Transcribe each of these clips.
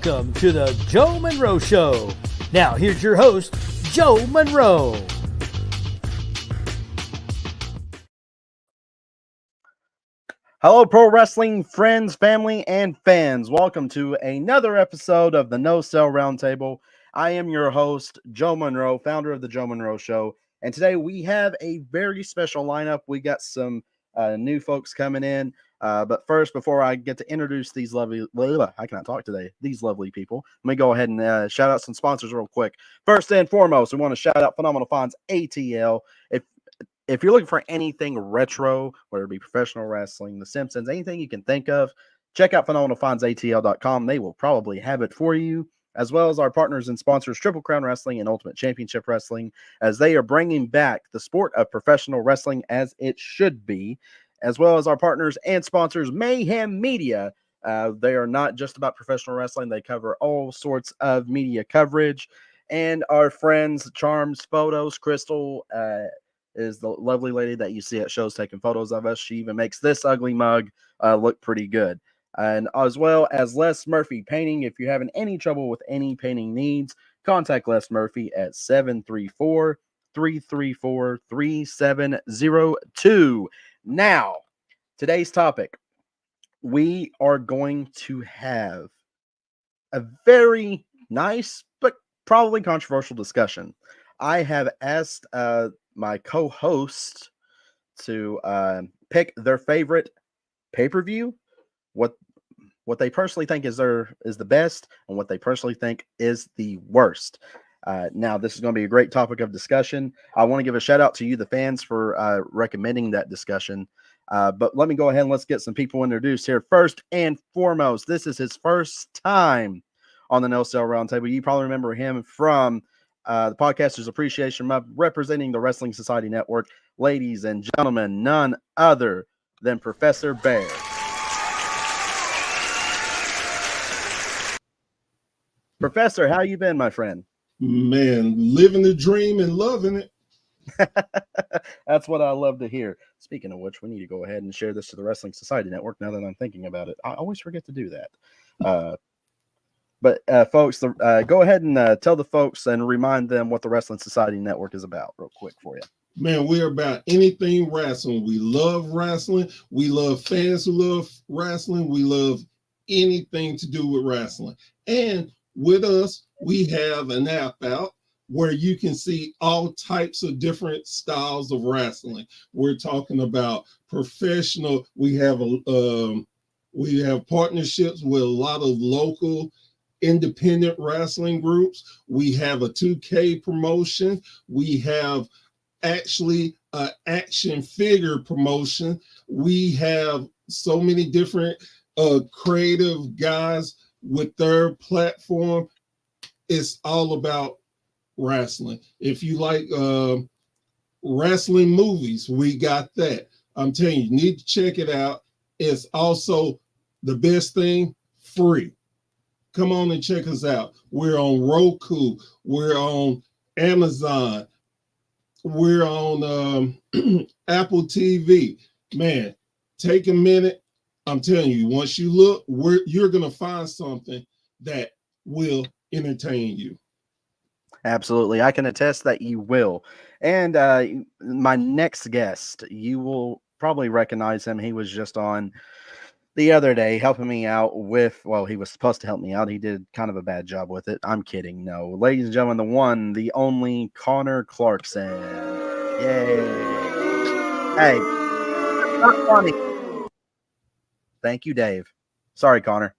Welcome to the Joe Monroe Show. Now, here's your host, Joe Monroe. Hello, pro wrestling friends, family, and fans. Welcome to another episode of the No Sell Roundtable. I am your host, Joe Monroe, founder of the Joe Monroe Show. And today we have a very special lineup. We got some new folks coming in. But first, before I get to introduce these lovely, I cannot talk today, these lovely people, let me go ahead and shout out some sponsors real quick. First and foremost, we want to shout out Phenomenal Fonts ATL. If you're looking for anything retro, whether it be professional wrestling, The Simpsons, anything you can think of, check out phenomenalfontsatl.com. They will probably have it for you, as well as our partners and sponsors, Triple Crown Wrestling and Ultimate Championship Wrestling, as they are bringing back the sport of professional wrestling as it should be, as well as our partners and sponsors, Mayhem Media. They are not just about professional wrestling. They cover all sorts of media coverage. And our friends, Charms Photos, Crystal, is the lovely lady that you see at shows taking photos of us. She even makes this ugly mug look pretty good. And as well as Les Murphy Painting. If you're having any trouble with any painting needs, contact Les Murphy at 734-334-3702. Now, today's topic, we are going to have a very nice but probably controversial discussion. I have asked my co-host to pick their favorite pay-per-view, what they personally think is the best, and what they personally think is the worst. Now, this is going to be a great topic of discussion. I want to give a shout out to you, the fans, for recommending that discussion. But let me go ahead and let's get some people introduced here. First and foremost, this is his first time on the No Sell Roundtable. You probably remember him from the Podcasters Appreciation Month, representing the Wrestling Society Network. Ladies and gentlemen, none other than Professor Bear. Professor, how you been, my friend? Man, living the dream and loving it. That's what I love to hear. Speaking of which, we need to go ahead and share this to the Wrestling Society Network now that I'm thinking about it. I always forget to do that. But folks, go ahead and tell the folks and remind them what the Wrestling Society Network is about real quick for you. Man, we're about anything wrestling. We love wrestling. We love fans who love wrestling. We love anything to do with wrestling. And with us, we have an app out where you can see all types of different styles of wrestling. We're talking about professional. We have partnerships with a lot of local independent wrestling groups. We have a 2K promotion. We have actually an action figure promotion. We have so many different creative guys with their platform. It's all about wrestling. If you like wrestling movies, we got that. I'm telling you need to check it out. It's also the best thing, free. Come on and check us out. We're on Roku. We're on Amazon. We're on Apple TV. Man, take a minute. I'm telling you, once you look, you're going to find something that will entertain you. Absolutely. I can attest that you will. And my next guest, you will probably recognize him. He was just on the other day helping me out with, well, he was supposed to help me out. He did kind of a bad job with it. I'm kidding. No. Ladies and gentlemen, the one, the only Connor Clarkson. Yay. Hey. Not funny. Thank you, Dave. Sorry, Connor.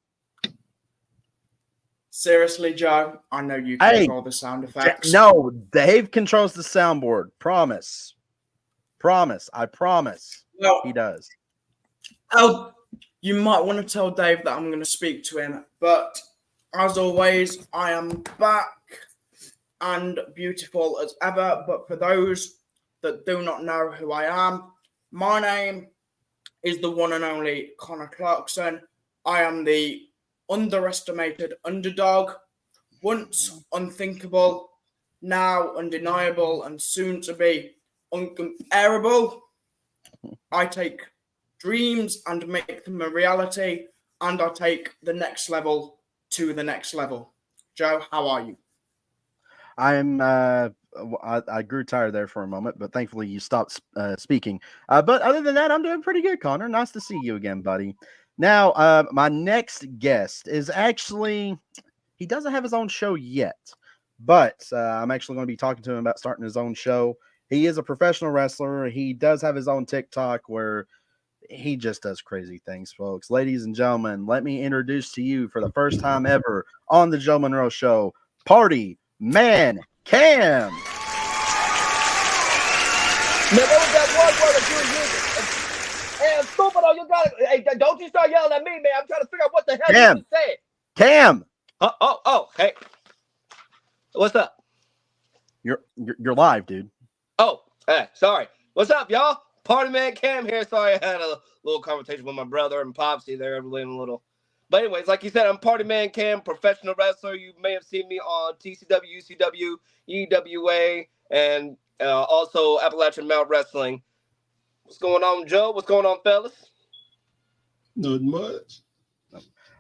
Seriously, Joe, I know you control the sound effects. No, Dave controls the soundboard. Promise. I promise. Well, he does. Oh, you might want to tell Dave that I'm going to speak to him. But as always, I am back and beautiful as ever. But for those that do not know who I am, my name is the one and only Connor Clarkson. I am the underestimated underdog, once unthinkable, now undeniable, and soon to be uncomparable. I take dreams and make them a reality, and I take the next level to the next level. Joe, how are you? I grew tired there for a moment, but thankfully you stopped speaking. But other than that, I'm doing pretty good, Connor. Nice to see you again, buddy. Now, my next guest is actually, he doesn't have his own show yet, but I'm actually going to be talking to him about starting his own show. He is a professional wrestler. He does have his own TikTok where he just does crazy things, folks. Ladies and gentlemen, let me introduce to you for the first time ever on the Joe Monroe Show, Party Man Cam. Man, what was that one word that you were using? Hey, I'm stupid. Oh, you got it. Hey, don't you start yelling at me, man. I'm trying to figure out what the hell Cam. you just said. Cam, Hey. What's up? you're live, dude. Oh, hey, sorry. What's up, y'all? Party Man Cam here. Sorry, I had a little conversation with my brother and Popsy there, a little. But anyways, like you said, I'm Party Man Cam, professional wrestler. You may have seen me on TCW, UCW, EWA, and also Appalachian Mount Wrestling. What's going on, Joe? What's going on, fellas? Not much.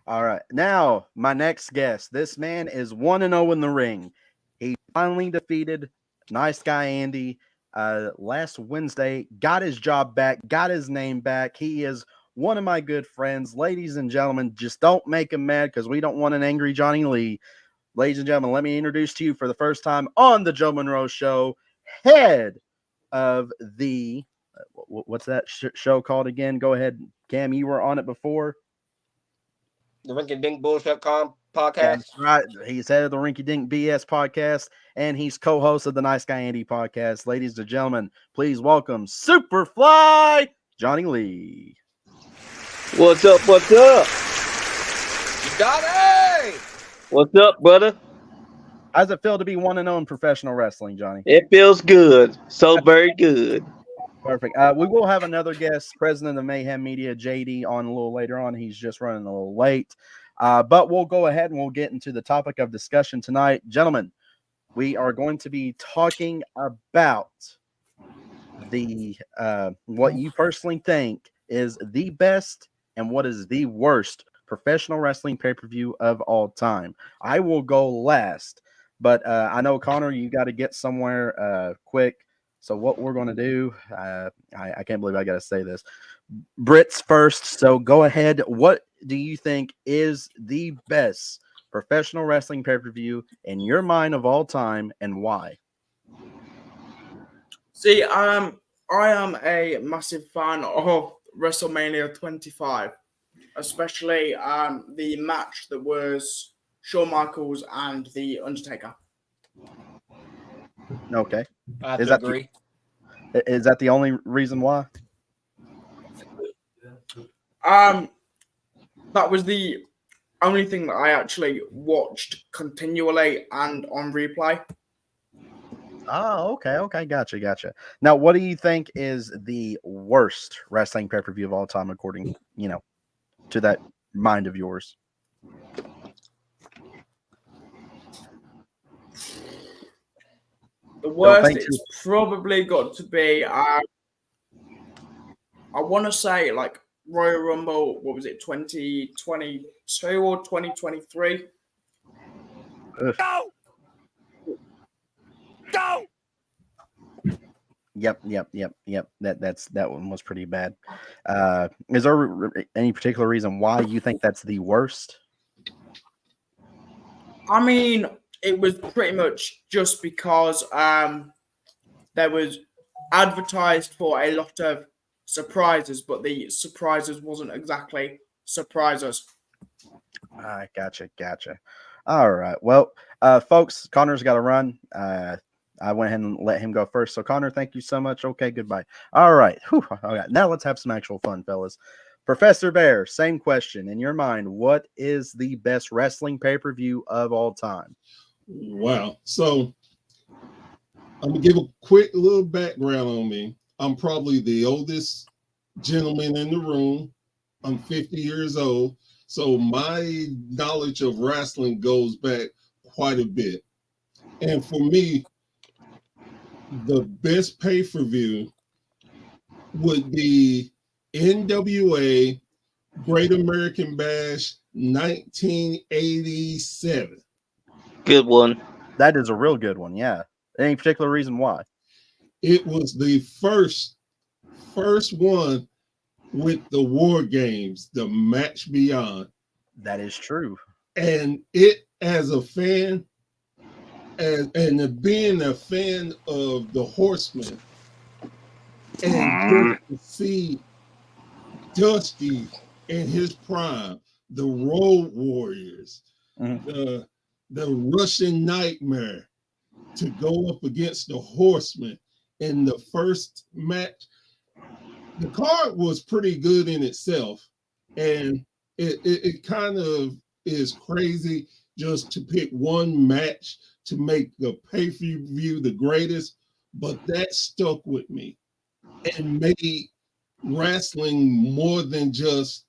All right. Now, my next guest. This man is 1-0 in the ring. He finally defeated Nice Guy Andy last Wednesday, got his job back, got his name back. He is one of my good friends. Ladies and gentlemen, just don't make him mad because we don't want an angry Johnny Lee. Ladies and gentlemen, let me introduce to you for the first time on the Joe Monroe Show, head of the, what's that show called again? Go ahead, Cam, you were on it before. The Rinky Dink Bullshit podcast. That's right. He's head of the Rinky Dink BS podcast, and he's co-host of the Nice Guy Andy podcast. Ladies and gentlemen, please welcome Superfly Johnny Lee. What's up? What's up? Johnny! What's up, brother? How does it feel to be 1-0 in professional wrestling, Johnny? It feels good. So very good. Perfect. We will have another guest, President of Mayhem Media, JD, on a little later on. He's just running a little late. But we'll go ahead and we'll get into the topic of discussion tonight. Gentlemen, we are going to be talking about the what you personally think is the best and what is the worst professional wrestling pay-per-view of all time. I will go last, but I know, Connor, you got to get somewhere quick. So what we're going to do, I can't believe I got to say this. Brits first. So go ahead. What do you think is the best professional wrestling pay-per-view in your mind of all time, and why? See, I am a massive fan of WrestleMania 25, especially the match that was Shawn Michaels and The Undertaker. Okay. I have to agree. Is that the only reason why? That was the only thing that I actually watched continually and on replay. Oh, okay. Gotcha. Now, what do you think is the worst wrestling pay-per-view of all time, according, to that mind of yours? The worst it's probably got to be, I want to say, like, Royal Rumble, what was it, 2022 or 2023? Go! Yep. That one was pretty bad. Is there any particular reason why you think that's the worst? I mean, it was pretty much just because there was advertised for a lot of surprises, but the surprises wasn't exactly surprises. Gotcha. All right. Well, folks, Connor's got to run. I went ahead and let him go first. So, Connor, thank you so much. Okay, goodbye. All right. All right. Now let's have some actual fun, fellas. Professor Bear, same question. In your mind, what is the best wrestling pay-per-view of all time? Wow. So I'm going to give a quick little background on me. I'm probably the oldest gentleman in the room. I'm 50 years old. So my knowledge of wrestling goes back quite a bit. And for me, the best pay-per-view would be NWA Great American Bash 1987. Good one. That is a real good one. Yeah. Any particular reason why? It was the first one with the War Games, the Match Beyond. That is true. And it, as a fan, and being a fan of the Horsemen, and just to see Dusty in his prime, the Road Warriors, the Russian Nightmare, to go up against the Horsemen in the first match. The card was pretty good in itself, and it kind of is crazy just to pick one match to make the pay-per-view the greatest, but that stuck with me and made wrestling more than just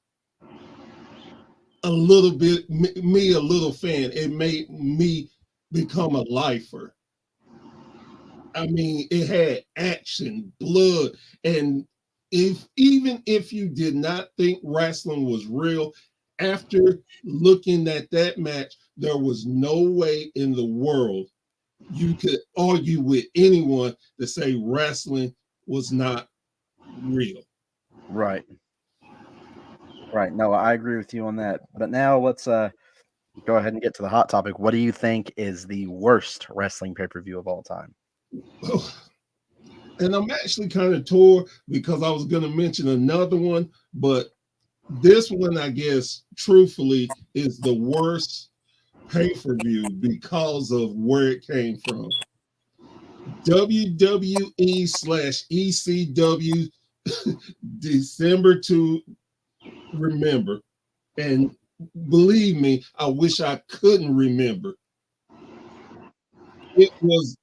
a little bit, me a little fan. It made me become a lifer. I mean, it had action, blood, and even if you did not think wrestling was real, after looking at that match, there was no way in the world you could argue with anyone to say wrestling was not real. Right. Right. No, I agree with you on that. But now let's go ahead and get to the hot topic. What do you think is the worst wrestling pay-per-view of all time? And I'm actually kind of torn because I was going to mention another one, but this one, I guess, truthfully, is the worst pay-per-view because of where it came from. WWE/ECW December to remember. And believe me, I wish I couldn't remember. It was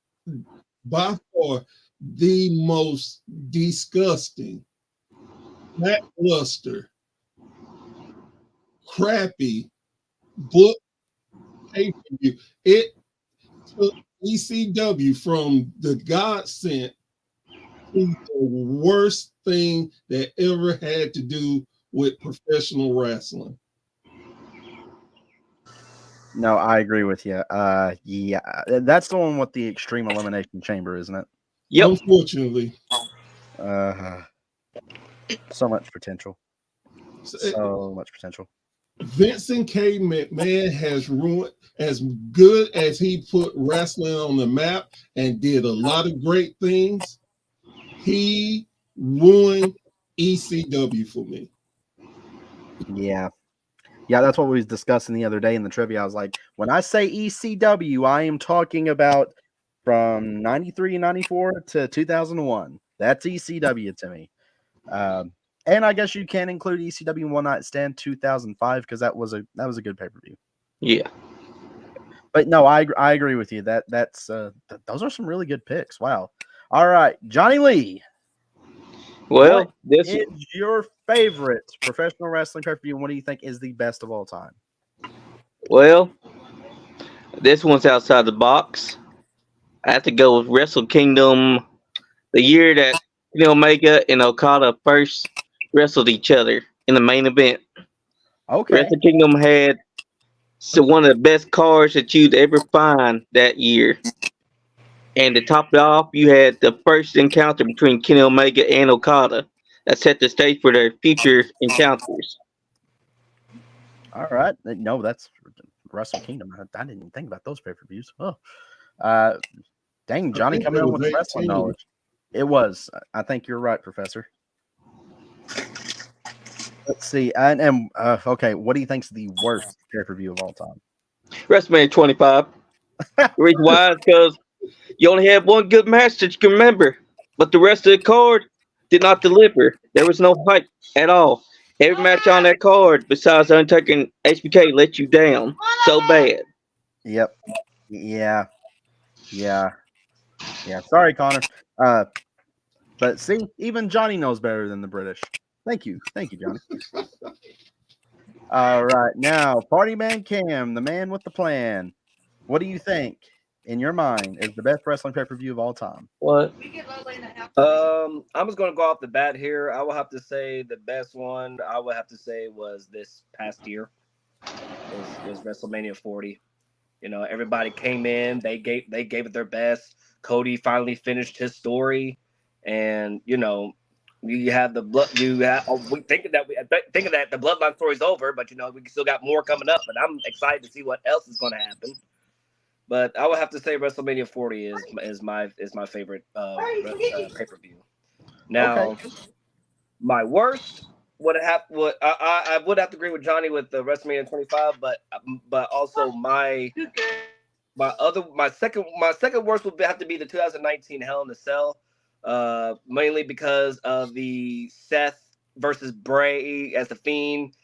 by far the most disgusting, lackluster, crappy book pay-per-view. It took ECW from the godsend to the worst thing that ever had to do with professional wrestling. No, I agree with you. Yeah, that's the one with the Extreme Elimination Chamber, isn't it? Yep. Unfortunately. So much potential. So much potential. Vincent K. McMahon has ruined, as good as he put wrestling on the map and did a lot of great things, he ruined ECW for me. Yeah. Yeah, that's what we was discussing the other day in the trivia. I was like, when I say ECW, I am talking about from 93, 94 to 2001. That's ECW to me. And I guess you can include ECW One Night Stand 2005 because that was a good pay-per-view. Yeah. But no, I agree with you. That's those are some really good picks. Wow. All right, Johnny Lee. Well, what is your favorite professional wrestling pay-per-view, and what do you think is the best of all time? Well, this one's outside the box. I have to go with Wrestle Kingdom, the year that Kenny Omega and Okada first wrestled each other in the main event. Okay. Wrestle Kingdom had one of the best cards that you'd ever find that year. And to top it off, you had the first encounter between Kenny Omega and Okada that set the stage for their future encounters. All right. No, that's Wrestle Kingdom. I didn't even think about those pay-per-views. Oh. Dang, Johnny coming in with the wrestling knowledge. It was. I think you're right, Professor. Let's see. And okay, what do you think's the worst pay-per-view of all time? WrestleMania 25. The reason why is because you only had one good match that you can remember, but the rest of the card did not deliver. There was no hype at all. Every match on that card, besides Undertaker and HBK, let you down so bad. Yep. Yeah. Sorry, Connor. But see, even Johnny knows better than the British. Thank you, Johnny. All right, now Party Man Cam, the man with the plan. What do you think, in your mind, is the best wrestling pay-per-view of all time? What? I'm just gonna go off the bat here. I will have to say the best one I would have to say was this past year. is WrestleMania 40. You know, everybody came in, they gave it their best. Cody finally finished his story, and you know, you have the blood. We thinking that the bloodline story's over, but you know, we still got more coming up. But I'm excited to see what else is going to happen. But I would have to say WrestleMania 40 is my favorite pay per view. Now, Okay. my worst would have I would have to agree with Johnny with the WrestleMania 25, but also my second worst would have to be the 2019 Hell in a Cell, mainly because of the Seth versus Bray as the Fiend.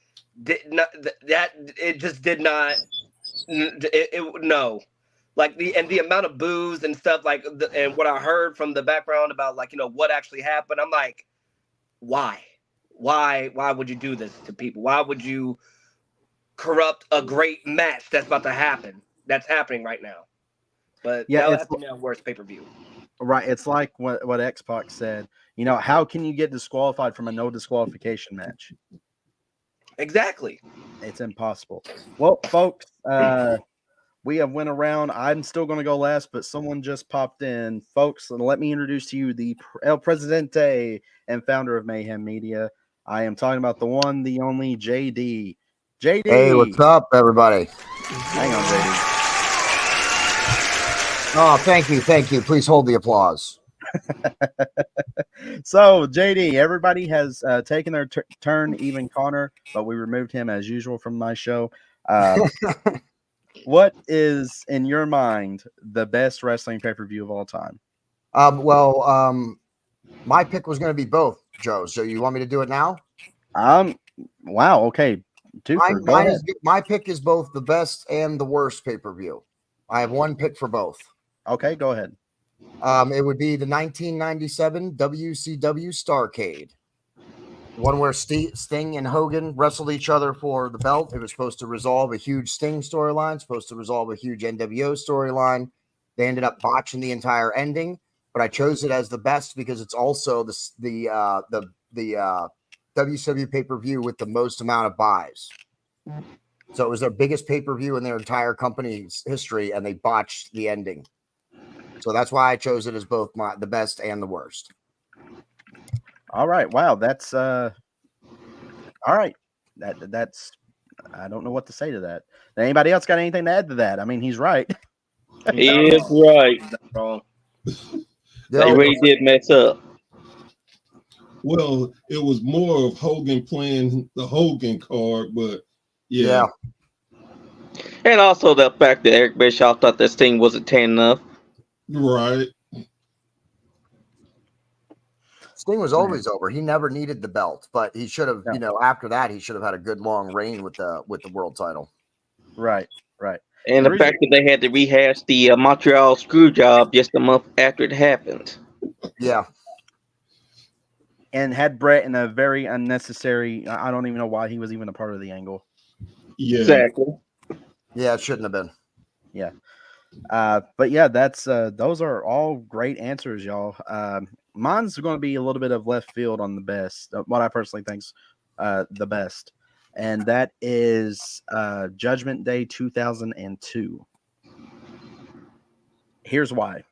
Did not that it just did not no. Like the amount of booze and stuff and what I heard from the background about like, you know, what actually happened. I'm like, why would you do this to people? Why would you corrupt a great match that's about to happen, that's happening right now? But Yeah, that would it's have to be our worst pay-per-view. right. It's like what X-Pac said. You know, how can you get disqualified from a no disqualification match? Exactly. It's impossible. Well, folks, we have went around. I'm still going to go last, but someone just popped in. Folks, let me introduce to you the El Presidente and founder of Mayhem Media. I am talking about the one, the only JD. JD. Hey, what's up, everybody? Hang on, JD. Oh, thank you. Please hold the applause. So, JD, everybody has taken their turn, even Connor, but we removed him as usual from my show. What is, in your mind, the best wrestling pay-per-view of all time? My pick was going to be both, Joe. So you want me to do it now? Wow. Okay. My pick is both the best and the worst pay-per-view. I have one pick for both. Okay, go ahead. It would be the 1997 WCW Starrcade. One where Sting and Hogan wrestled each other for the belt. It was supposed to resolve a huge Sting storyline, supposed to resolve a huge NWO storyline. They ended up botching the entire ending, but I chose it as the best because it's also the WCW pay-per-view with the most amount of buys. So it was their biggest pay-per-view in their entire company's history, and they botched the ending. So that's why I chose it as both the best and the worst. All right. Wow. That's all right. That's I don't know what to say to that. Anybody else got anything to add to that? I mean, he's right. He is right. Wrong. They really did mess up. Well, it was more of Hogan playing the Hogan card, but yeah. And also the fact that Eric Bischoff thought this thing wasn't tan enough. Right. Sting was always over. He never needed the belt, but he should have, after that, he should have had a good long reign with the world title. Right. And the fact that they had to rehash the Montreal screw job just a month after it happened. Yeah. And had Brett in a very unnecessary, I don't even know why he was even a part of the angle. Yeah. Exactly. Yeah, it shouldn't have been. Yeah. But yeah, that's those are all great answers, y'all. Mine's going to be a little bit of left field on the best, what I personally think's the best, and that is Judgment Day 2002. Here's why.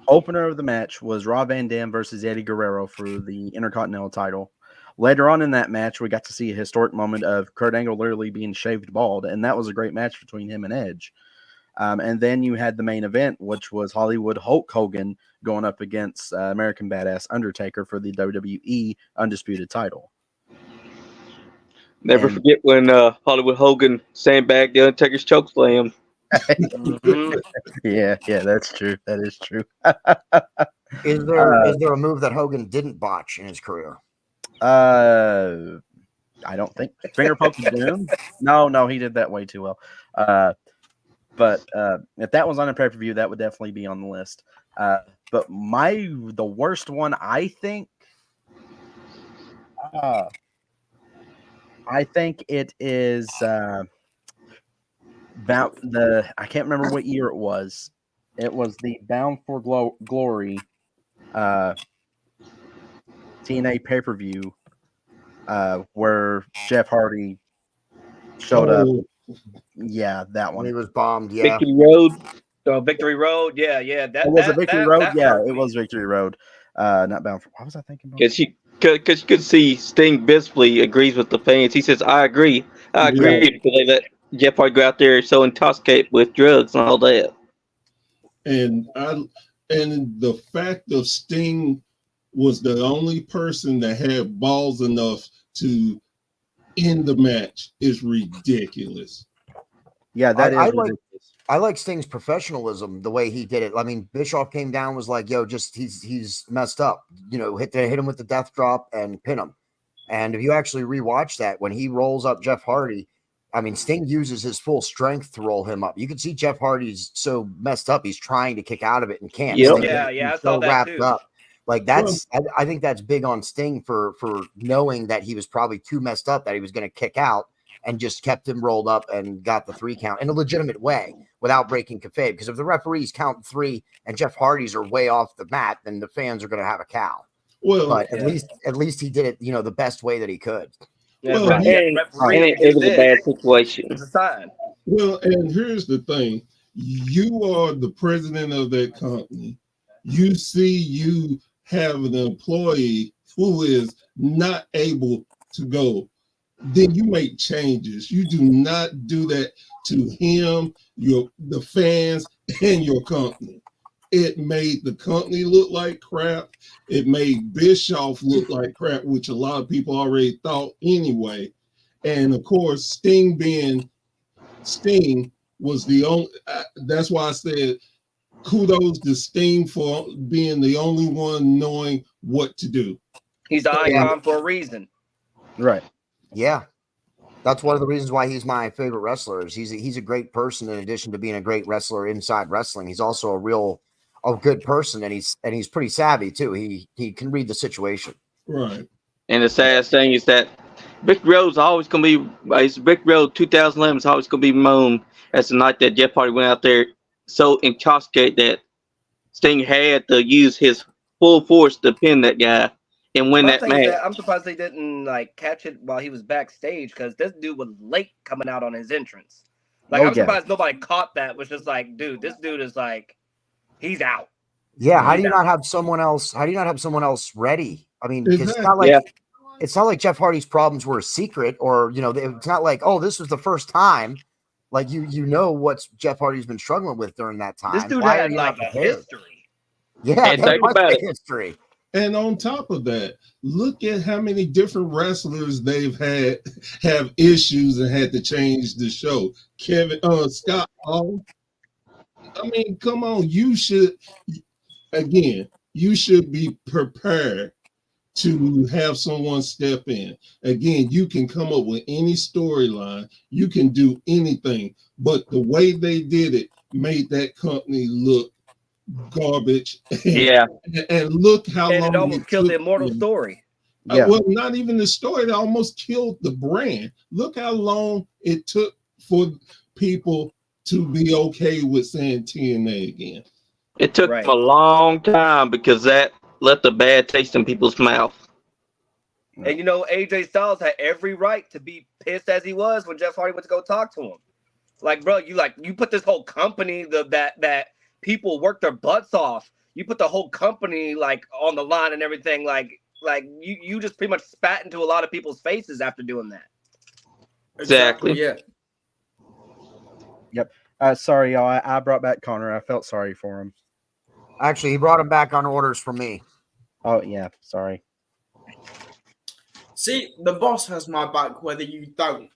Opener of the match was Rob Van Dam versus Eddie Guerrero for the Intercontinental title. Later on in that match, we got to see a historic moment of Kurt Angle literally being shaved bald, and that was a great match between him and Edge. And then you had the main event, which was Hollywood Hulk Hogan going up against American Badass Undertaker for the WWE Undisputed title. Never forget when Hollywood Hogan sandbagged the Undertaker's chokeslam. Yeah, that's true. That is true. Is there a move that Hogan didn't botch in his career? I don't think finger poke of doom. No, he did that way too well. But if that was on a pay-per-view, that would definitely be on the list. But the worst one, I think it is about I can't remember what year it was. It was the Bound for Glory TNA pay-per-view where Jeff Hardy showed up. Oh, Yeah, that When he one. was bombed. Yeah. Victory Road. Victory Road. Yeah. It was a Victory Road. that Yeah, hurt it me. was Victory Road. Not Bound for. What was I thinking about? Because you could see Sting visibly agrees with the fans. He says, I agree. I Yeah. agree. Because they let Jeff Hardy go out there so intoxicated with drugs and all that. and the fact of Sting was the only person that had balls enough to end the match is ridiculous. Yeah, that is I ridiculous. like Sting's professionalism, the way he did it. I mean, Bischoff came down, was like, "Yo, just he's messed up." You know, hit him with the death drop and pin him. And if you actually rewatch that, when he rolls up Jeff Hardy, I mean, Sting uses his full strength to roll him up. You can see Jeff Hardy's so messed up; he's trying to kick out of it and can't. Yep. Sting- Yeah, he's I so saw that wrapped too. up. Like I think that's big on Sting for knowing that he was probably too messed up that he was going to kick out, and just kept him rolled up and got the 3 count in a legitimate way without breaking kayfabe. Because if the referees count 3 and Jeff Hardy's are way off the mat, then the fans are going to have a cow. Well, But at least he did it, the best way that he could. Yeah, Well, right. yeah, And Referee it was a bad situation. It's a sign. well, and here's the thing: you are the president of that company. You see, you have an employee who is not able to go. Then you make changes. You do not do that to him, the fans, and your company. It made the company look like crap. It made Bischoff look like crap, which a lot of people already thought anyway. And of course, Sting being Sting was the only. That's why I said kudos to Sting for being the only one knowing what to do. He's the icon for a reason. Right. Yeah. That's one of the reasons why he's my favorite wrestler. Is he's a great person in addition to being a great wrestler inside wrestling. He's also a good person, and he's pretty savvy too. He can read the situation. Right. And the saddest thing is that Victory Road's always going to be, Victory Road 2011 is always going to be known as the night that Jeff Hardy went out there so intoxicated that Sting had to use his full force to pin that guy and win that match. I'm surprised they didn't catch it while he was backstage, because this dude was late coming out on his entrance. I'm surprised nobody caught that. Was just like, dude, this dude is he's out. Yeah, how do you not have someone else? How do you not have someone else ready? I mean, because Exactly. it's not like Jeff Hardy's problems were a secret, or it's not like, oh, this was the first time. Like you know what Jeff Hardy's been struggling with during that time. This dude Why had are you not a prepared? history. Yeah, And think about it. history. And on top of that, look at how many different wrestlers they've have issues and had to change the show. Scott Hall. I mean, come on, you should be prepared to have someone step in. Again, you can come up with any storyline, you can do anything, but the way they did it made that company look garbage. Yeah. And look how long it almost killed the immortal story. Yeah. Well, not even the story, that almost killed the brand. Look how long it took for people to be okay with saying TNA again. It took them a long time because that left a bad taste in people's mouth. And AJ Styles had every right to be pissed as he was when Jeff Hardy went to go talk to him. Bro, you put this whole company that people work their butts off. You put the whole company on the line and everything. You just pretty much spat into a lot of people's faces after doing that. Exactly. Yeah. Yep. Sorry, y'all. I brought back Connor. I felt sorry for him. Actually, he brought him back on orders from me. Oh yeah, sorry. See, the boss has my back, whether you don't.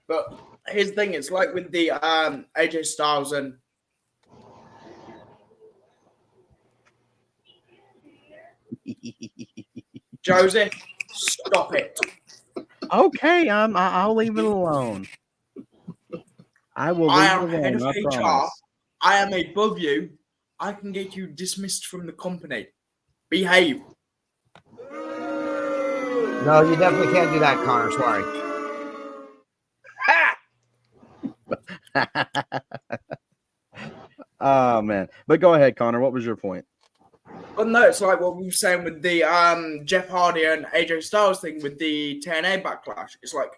But here's the thing: it's like with the AJ Styles and Joseph. Stop it. Okay, I'll leave it alone. I will. I leave am it head alone, of I HR. promise. I am above you. I can get you dismissed from the company. Behave. No, you definitely can't do that, Connor. Sorry. Oh man, but go ahead, Connor. What was your point? But no, it's like what we were saying with the Jeff Hardy and AJ Styles thing with the TNA backlash. It's like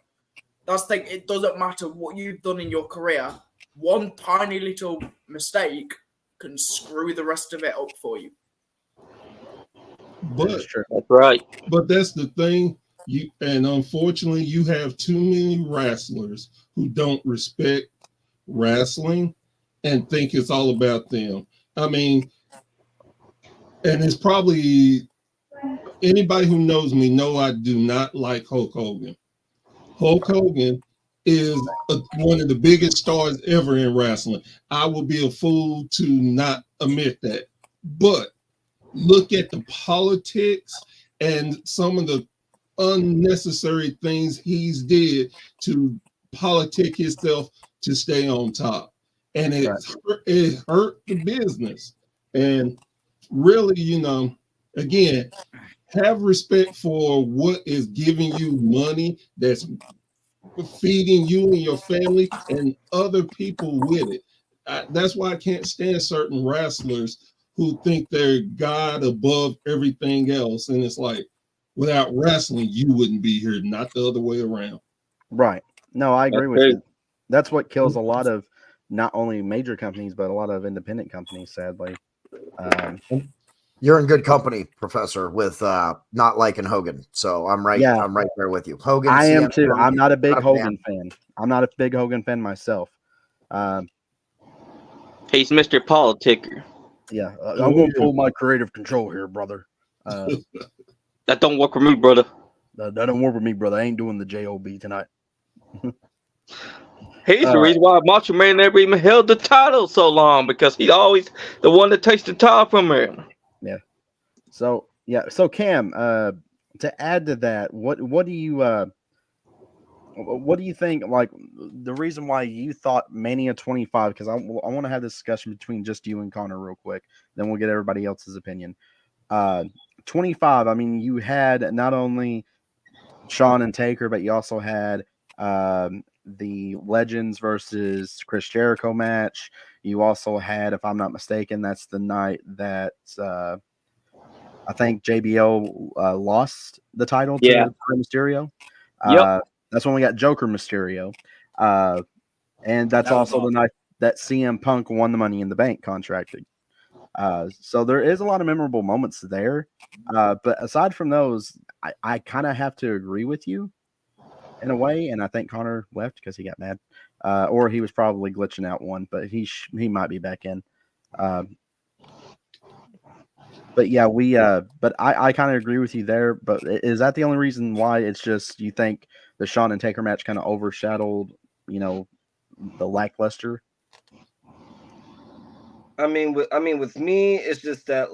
That's the thing. It doesn't matter what you've done in your career. One tiny little mistake can screw the rest of it up for you. But That's right. But that's the thing. And unfortunately, you have too many wrestlers who don't respect wrestling and think it's all about them. I mean, and it's probably anybody who knows me know I do not like Hulk Hogan. Hulk Hogan is one of the biggest stars ever in wrestling. I would be a fool to not admit that. But look at the politics and some of the unnecessary things he's did to politic himself to stay on top, and it hurt the business. And really, again, have respect for what is giving you money, that's feeding you and your family and other people with it. That's why I can't stand certain wrestlers who think they're God above everything else, and it's like, without wrestling, you wouldn't be here, not the other way around. Right. No, I agree That's with true. you. That's what kills a lot of not only major companies, but a lot of independent companies, sadly. You're in good company, Professor, with not liking Hogan. So I'm right. Yeah. I'm right there with you. Hogan. I am CM too. Punk, I'm not a big not Hogan fan. fan. I'm not a big Hogan fan myself. He's Mr. Politicker. Yeah. I'm going to pull my creative control here, brother. That don't work for me, brother. That don't work with me, brother. I ain't doing the JOB tonight. He's the reason why Macho Man never even held the title so long, because he's always the one that takes the title from him. Yeah. So Cam, to add to that, what do you think? Like the reason why you thought Mania 25? Because I want to have this discussion between just you and Connor real quick. Then we'll get everybody else's opinion. 25. I mean, you had not only Shawn and Taker, but you also had the Legends versus Chris Jericho match. You also had, if I'm not mistaken, that's the night that I think JBL lost the title to Mysterio. That's when we got Joker Mysterio. And that's also the night that CM Punk won the Money in the Bank contracting. So there is a lot of memorable moments there. But aside from those, I kind of have to agree with you in a way. And I think Connor left because he got mad. Or he was probably glitching out one, but he might be back in. But yeah, but I kind of agree with you there. But is that the only reason why it's just you think the Shawn and Taker match kind of overshadowed, the lackluster? I mean, with me, it's just that,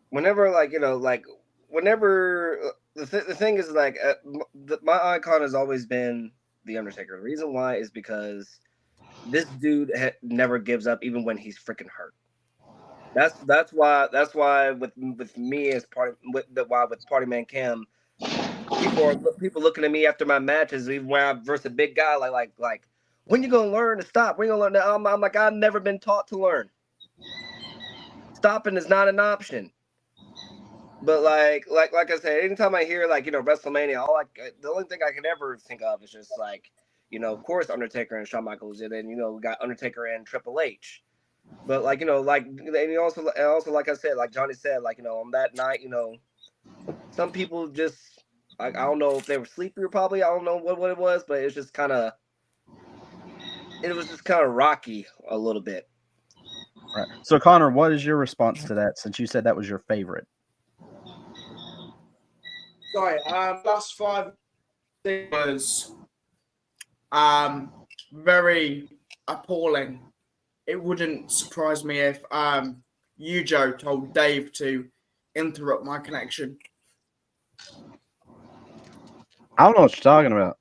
whenever, whenever the thing is, my icon has always been the Undertaker. The reason why is because this dude never gives up, even when he's freaking hurt. That's why with me as with Party Man Cam, people looking at me after my matches, even when I versus a big guy, like when you gonna learn to stop? When you gonna learn? I'm like, I've never been taught to learn. Stopping is not an option. But like I said, anytime I hear WrestleMania, the only thing I can ever think of is just of course Undertaker and Shawn Michaels, and then we got Undertaker and Triple H. But and also like I said, like Johnny said, on that night, some people just I don't know if they were sleepy or probably I don't know what it was, but it was just kind of rocky a little bit. Right. So Connor, what is your response to that? Since you said that was your favorite. Sorry, last 5 was very appalling. It wouldn't surprise me if you, Joe, told Dave to interrupt my connection. I don't know what you're talking about.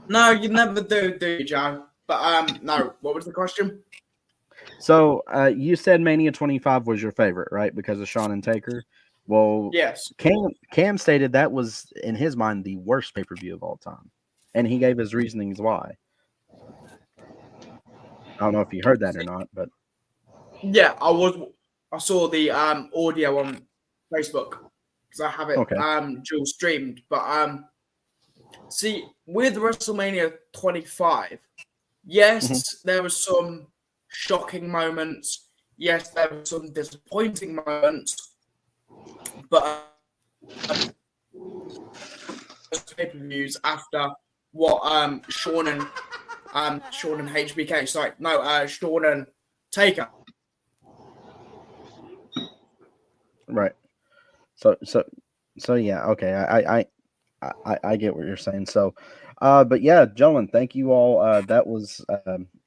No, you never do you, Joe? But no, what was the question? So you said Mania 25 was your favorite, right? Because of Shawn and Taker. Well, yes. Cam stated that was, in his mind, the worst pay-per-view of all time. And he gave his reasonings why. I don't know if you heard that or not, but yeah, I saw the audio on Facebook. because I have it Okay. dual streamed. But see, with WrestleMania 25, yes, there were some shocking moments. Yes, there were some disappointing moments. But pay-per-views after what Sean and HBK, sorry, no, Sean and Taker. Right. So yeah, okay. I get what you're saying. So, but yeah, gentlemen, thank you all. That was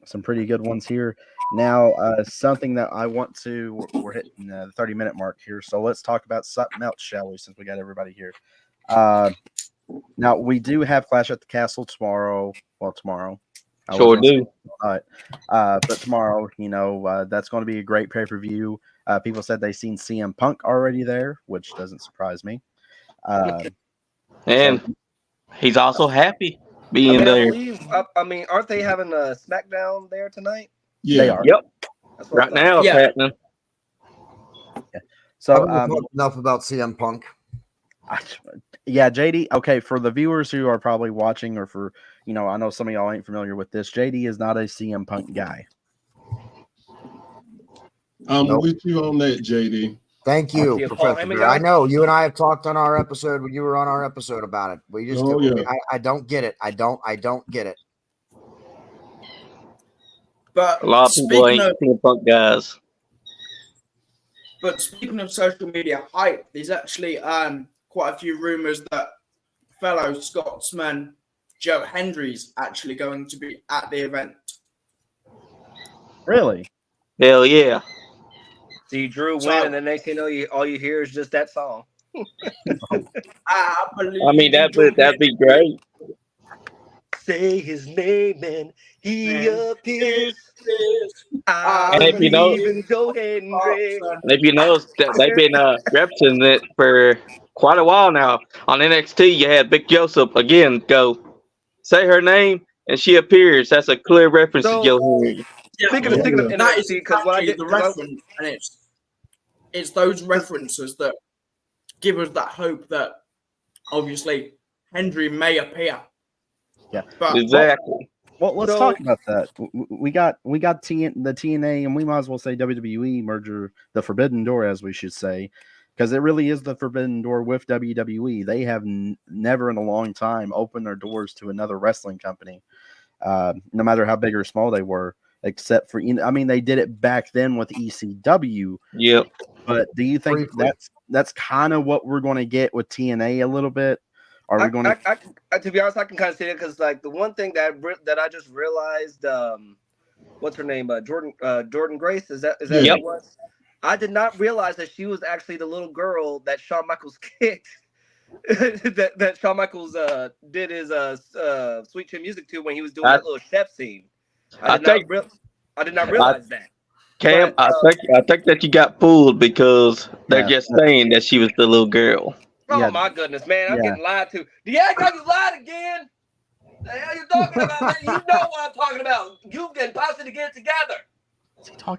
some pretty good ones here. Now, something that I want to, we're hitting the 30-minute mark here. So let's talk about something else, shall we? Since we got everybody here. Now we do have Clash at the Castle tomorrow. Well, tomorrow. Sure do. But tomorrow, that's going to be a great pay-per-view. People said they've seen CM Punk already there, which doesn't surprise me. And he's also happy being there. I mean, aren't they having a SmackDown there tonight? Yeah. They are. Yep. That's what I Right thought. now, it's happening. Yeah. So, enough about CM Punk. yeah, JD. Okay, for the viewers who are probably watching, or for I know some of y'all ain't familiar with this. JD is not a CM Punk guy. I'm with you on that, JD. Thank you, Yeah, Professor Bear. I know you and I have talked on our episode when you were on our episode about it. We just I don't get it. I don't get it. But A lot of people ain't CM Punk guys. But speaking of social media hype, there's actually quite a few rumors that fellow Scotsman Joe Hendry's actually going to be at the event. Really? Hell yeah. See Drew win, and the next thing you know, all you hear is just that song. I mean, that'd be great. Say his name and he appears. And if you know, Joe Hendry. and if you notice that they've been representing it for quite a while now. On NXT, you had Big Joseph again go say her name and she appears. That's a clear reference to Joe Hendry. Speaking of that is NXT, because what I did the reference, and it's those references that give us that hope that obviously Hendry may appear. Yeah, but exactly. Well, let's talk about that. We got the TNA, and we might as well say WWE merger, the Forbidden Door, as we should say, because it really is the Forbidden Door with WWE. They have never in a long time opened their doors to another wrestling company, no matter how big or small they were. Except for, I mean, they did it back then with ECW. Yep. But do you think that's kind of what we're going to get with TNA a little bit? Are we going to? To be honest, I can kind of see it because, like, the one thing that I just realized, what's her name? Jordan Grace. Is that who it was? I did not realize that she was actually the little girl that Shawn Michaels kicked. that Shawn Michaels did his Sweet Chin Music to when he was doing that little chef scene. I did not realize that. Cam, but, I think that you got fooled because they're just saying that she was the little girl. Oh my goodness, man! I'm getting lied to. Diego, you lied again. The hell you talking about, man? You know what I'm talking about. You and Posse to get it together.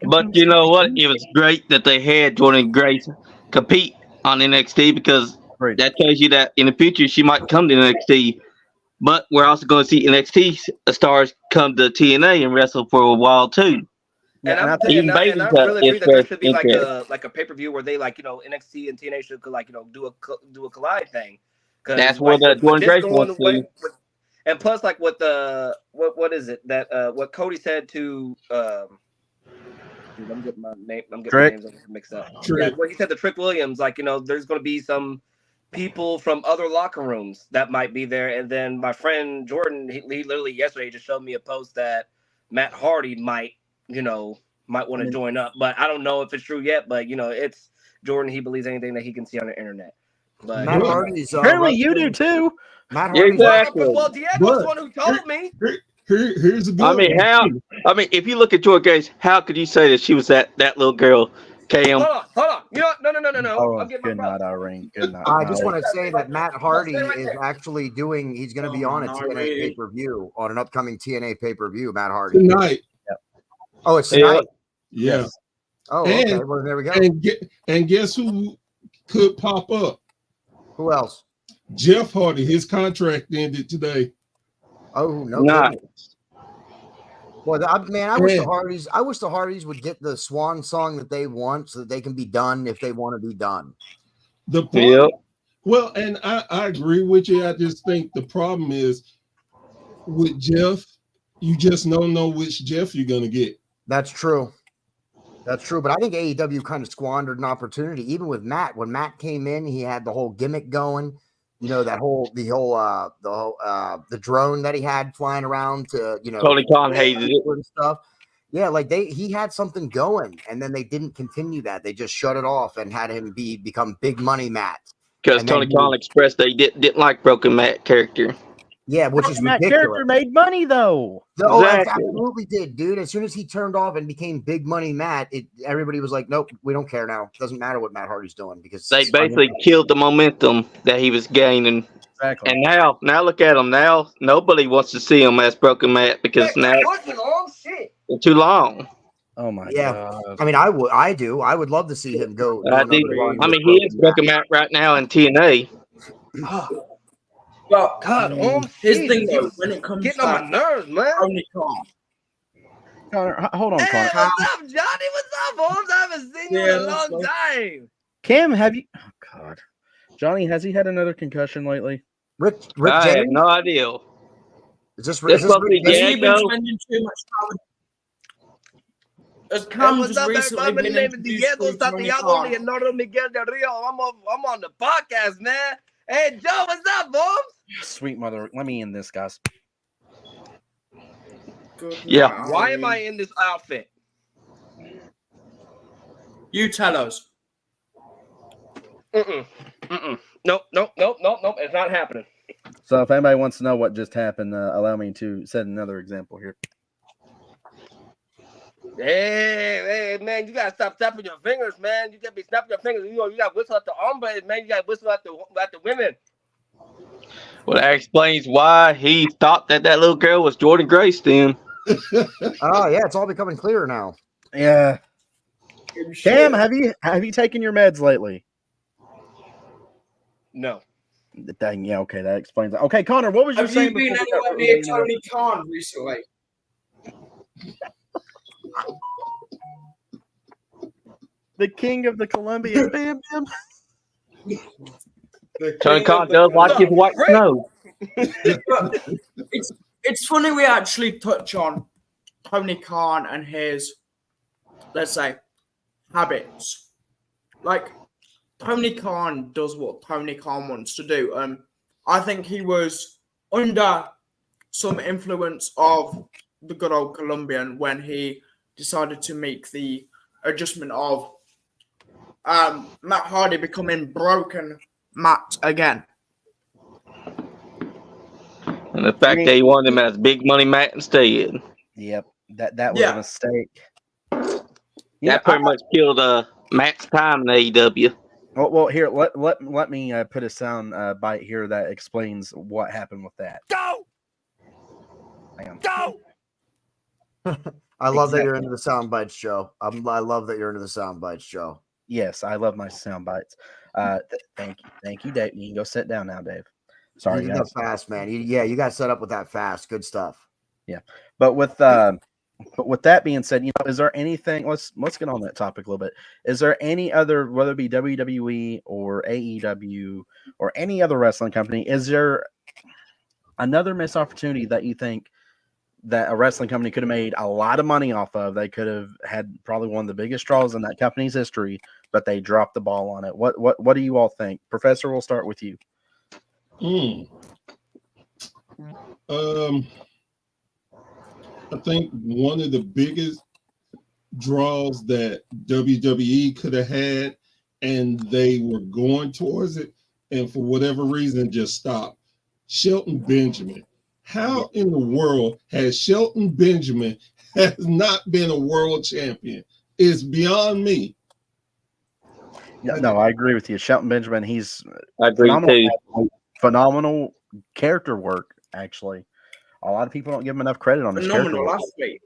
But you know what? It was great that they had Jordan Grace compete on NXT because that tells you that in the future she might come to NXT. But we're also going to see NXT stars come to TNA and wrestle for a while too. And I really agree that there should be like a pay-per-view where they NXT and TNA should do a collide thing. That's where the Jordan Grace wants to. And plus, like what is it that what Cody said to I'm getting my names mixed up. Yeah, what he said to Trick Williams, there's going to be some people from other locker rooms that might be there. And then my friend Jordan, he literally yesterday just showed me a post that Matt Hardy might want to join up, but I don't know if it's true yet. But it's Jordan. He believes anything that he can see on the internet. But Matt Hardy's apparently you do too. Matt Hardy's exactly. Well, Diego's the one who told me. Here's the good. I mean, if you look at Jordan Grace, how could you say that she was that little girl? Cam. Hold on. You know what? No. Oh, good night, Irene. Good night. I just want to say that Matt Hardy is actually doing. He's going to be on a TNA pay-per-view, on an upcoming TNA pay-per-view. Matt Hardy tonight. Oh, it's tonight. Yeah. Oh, okay. Well, there we go. And guess who could pop up? Who else? Jeff Hardy, his contract ended today. Oh no! Nah. Well, I wish Yeah. the Hardys would get the swan song that they want, so that they can be done if they want to be done. The problem, Yep. well, and I agree with you. I just think the problem is with Jeff, you just don't know which Jeff you're gonna get. That's true. But I think AEW kind of squandered an opportunity, even with Matt. When Matt came in, he had the whole gimmick going. You know, the drone that he had flying around to, Tony Khan hated it. and stuff. Yeah, like he had something going, and then they didn't continue that. They just shut it off and had him become Big Money Matt. Because And then Tony Khan expressed that he didn't like Broken Matt character. Yeah, which is That ridiculous. character made money though. Oh, it Exactly. absolutely did, dude. As soon as he turned off and became Big Money Matt, everybody was like, "Nope, we don't care now. Doesn't matter what Matt Hardy's doing because They it's basically funny." killed the momentum that he was gaining. Exactly. And now look at him. Now nobody wants to see him as Broken Matt because now it's too long. Oh my Yeah. god. I mean, I would love to see him go. I another do. run I with mean, he is Broken Matt right now in TNA. But God, his Jesus, thing though, when it comes getting on my to nerves, man. Tony Khan, Connor, hold on, Hey, Connor. what's up, Johnny? What's up, Holmes? I haven't seen you in Yeah, a long that's time. Cam, have you? Oh God, Johnny, has he had another concussion lately? Rick I have James. no idea. Is this This supposed to Rick be has James? he been Diego. spending too much time? Has Hey, Cam what's just up, recently everybody? been My name is introduced Diego to Tony Santiago Khan? Leonardo Miguel del Rio. I'm on the podcast, man. Hey, Joe, what's up, Holmes? Sweet mother, let me end this, guys. Good Yeah. night, Why am I Ollie. in this outfit? You tell us. Nope. It's not happening. So, if anybody wants to know what just happened, allow me to set another example here. Hey, man, you gotta stop snapping your fingers, man. You gotta be snapping your fingers. You gotta whistle at the hombres, man. You gotta whistle at the women. Well, that explains why he thought that little girl was Jordan Grace then. Oh yeah, it's all becoming clearer now. Yeah, Cam, have you taken your meds lately? No. Dang, yeah, okay, that explains it. Okay, Connor, what was you Have saying? you been before we got anywhere really near Tony Khan recently? the king of the Colombian Bam Bam? Tony Khan does like his white snow. It's funny we actually touch on Tony Khan and his, let's say, habits. Like, Tony Khan does what Tony Khan wants to do. I think he was under some influence of the good old Colombian when he decided to make the adjustment of Matt Hardy becoming Broken Matt again. And the fact that he wanted him as Big Money Matt instead. Yep, that was Yeah. a mistake. That pretty much killed Matt's time in AEW. Well, here, let me put a sound bite here that explains what happened with that. Go! Hang on. Go! I love that you're into the sound bites, Joe. I love that you're into the sound bites, Joe. Yes, I love my sound bites. Thank you, Dave. You can go sit down now, Dave. Sorry, You did guys. that fast, man. You got set up with that fast. Good stuff. But with that being said, is there anything? Let's get on that topic a little bit. Is there any other, whether it be WWE or AEW or any other wrestling company, is there another missed opportunity that you think that a wrestling company could have made a lot of money off of? They could have had probably one of the biggest draws in that company's history, but they dropped the ball on it. What do you all think? Professor, we'll start with you. I think one of the biggest draws that WWE could have had, and they were going towards it, and for whatever reason just stopped. Shelton Benjamin. How in the world has Shelton Benjamin has not been a world champion? It's beyond me. No, I agree with you. Shelton Benjamin, he's I agree phenomenal character work, actually. A lot of people don't give him enough credit on his character Phenomenal work. athlete.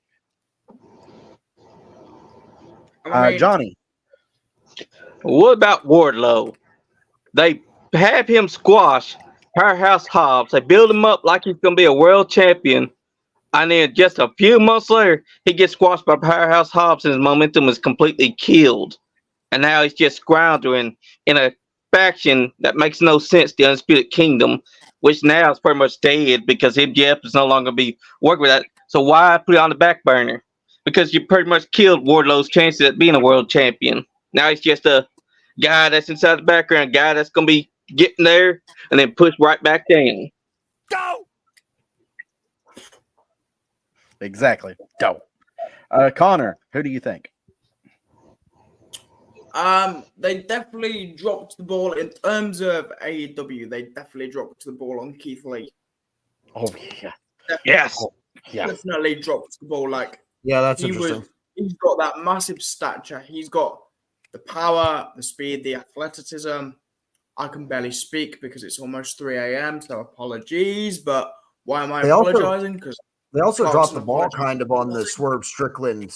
I mean, Johnny. What about Wardlow? They have him squash Powerhouse Hobbs. They build him up like he's going to be a world champion. And then just a few months later, he gets squashed by Powerhouse Hobbs and his momentum is completely killed. And now he's just scrounging in a faction that makes no sense, the Undisputed Kingdom, which now is pretty much dead because MJF is no longer be working with that. So why put it on the back burner? Because you pretty much killed Wardlow's chances at being a world champion. Now he's just a guy that's inside the background, guy that's going to be getting there and then pushed right back down. Go! Exactly. Go. Connor, who do you think? They definitely dropped the ball in terms of AEW. They definitely dropped the ball on Keith Lee. Oh yeah. Yes. Yeah. Definitely dropped the ball. Like Yeah, that's interesting. he's got that massive stature. He's got the power, the speed, the athleticism. I can barely speak because it's almost 3 a.m. So apologies, but why am I apologizing? Because they also dropped the ball kind of on the Swerve Strickland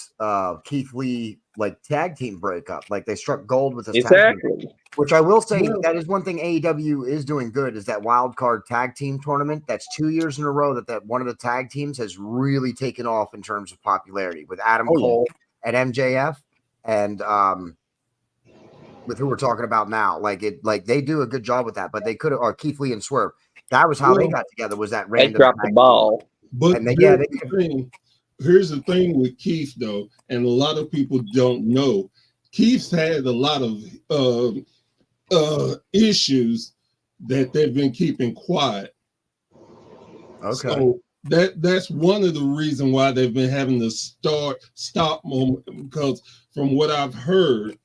Keith Lee like tag team breakup. Like they struck gold with this tag team, which I will say that is one thing AEW is doing good is that wild card tag team tournament. That's 2 years in a row that one of the tag teams has really taken off in terms of popularity with Adam Cole at MJF and with who we're talking about now. Like they do a good job with that, but they could have, or Keith Lee and Swerve. That was how they got together, was that random. They dropped the ball. But here's the thing with Keith, though, and a lot of people don't know. Keith's had a lot of issues that they've been keeping quiet. Okay. So that's one of the reasons why they've been having the stop moment, because from what I've heard,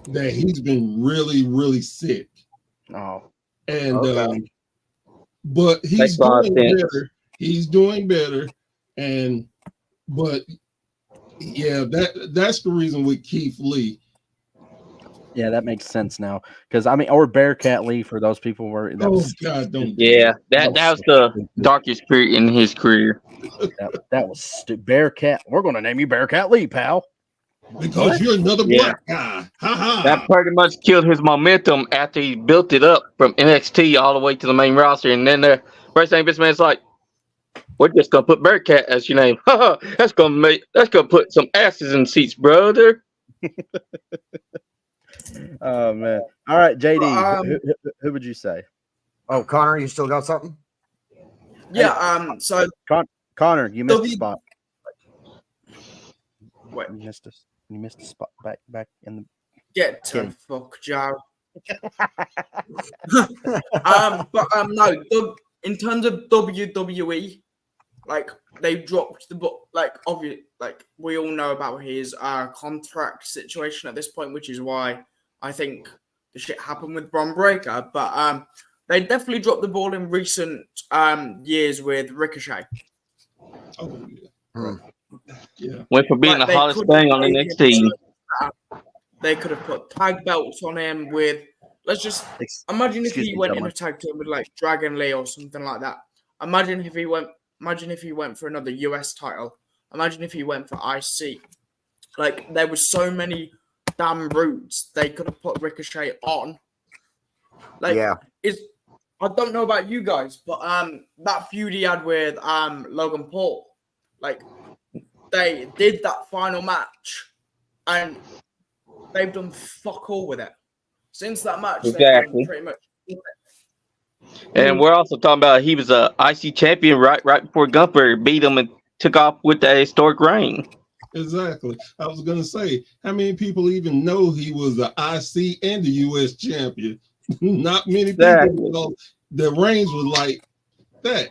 that he's been really, really sick. Oh. And but he's doing better. He's doing better, but yeah, that's the reason with Keith Lee. Yeah, that makes sense now. Because or Bearcat Lee for those people were. That was the darkest period in his career. That was stupid. Bearcat. We're going to name you Bearcat Lee, pal. Because you're another black guy. That pretty much killed his momentum after he built it up from NXT all the way to the main roster, and then the first thing this man's like, we're just gonna put Bearcat as your name. That's gonna put some asses in seats, brother. Oh man! All right, JD, who would you say? Oh, Connor, you still got something? Yeah. So Connor, you missed a spot. Wait. You missed a spot back in the. Get to fuck, Joe. No. In terms of WWE, like they dropped the book. Like obviously, like we all know about his contract situation at this point, which is why I think the shit happened with Bron Breakker. But they definitely dropped the ball in recent years with Ricochet. Oh yeah. Yeah. Went from being the hottest thing on NXT. They could have put tag belts on him with. Let's just imagine if he went in a tag team with like Dragon Lee or something like that. Imagine if he went for another US title. Imagine if he went for IC. Like there were so many damn routes they could have put Ricochet on. Like I don't know about you guys, but that feud he had with Logan Paul, like they did that final match and they've done fuck all with it. Since that match, they've done pretty much. And we're also talking about he was a IC champion right before Gunther beat him and took off with that historic reign. Exactly. I was gonna say, how many people even know he was the IC and the US champion? Not many people know the reigns was like that.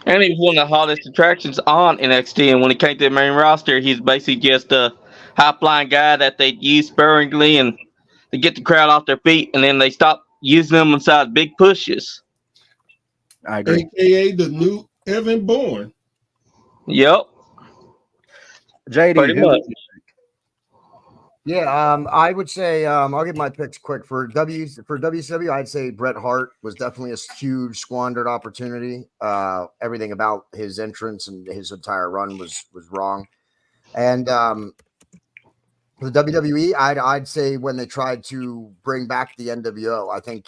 And he was one of the hottest attractions on NXT. And when he came to the main roster, he's basically just a high-flying guy that they use sparingly and to get the crowd off their feet, and then they stop using them inside big pushes. I agree. AKA the new Evan Bourne. Yep. JD, pretty much. Yeah, I would say I'll give my picks quick for WCW. I'd say Bret Hart was definitely a huge squandered opportunity. Everything about his entrance and his entire run was wrong. And The WWE, I'd say when they tried to bring back the NWO, I think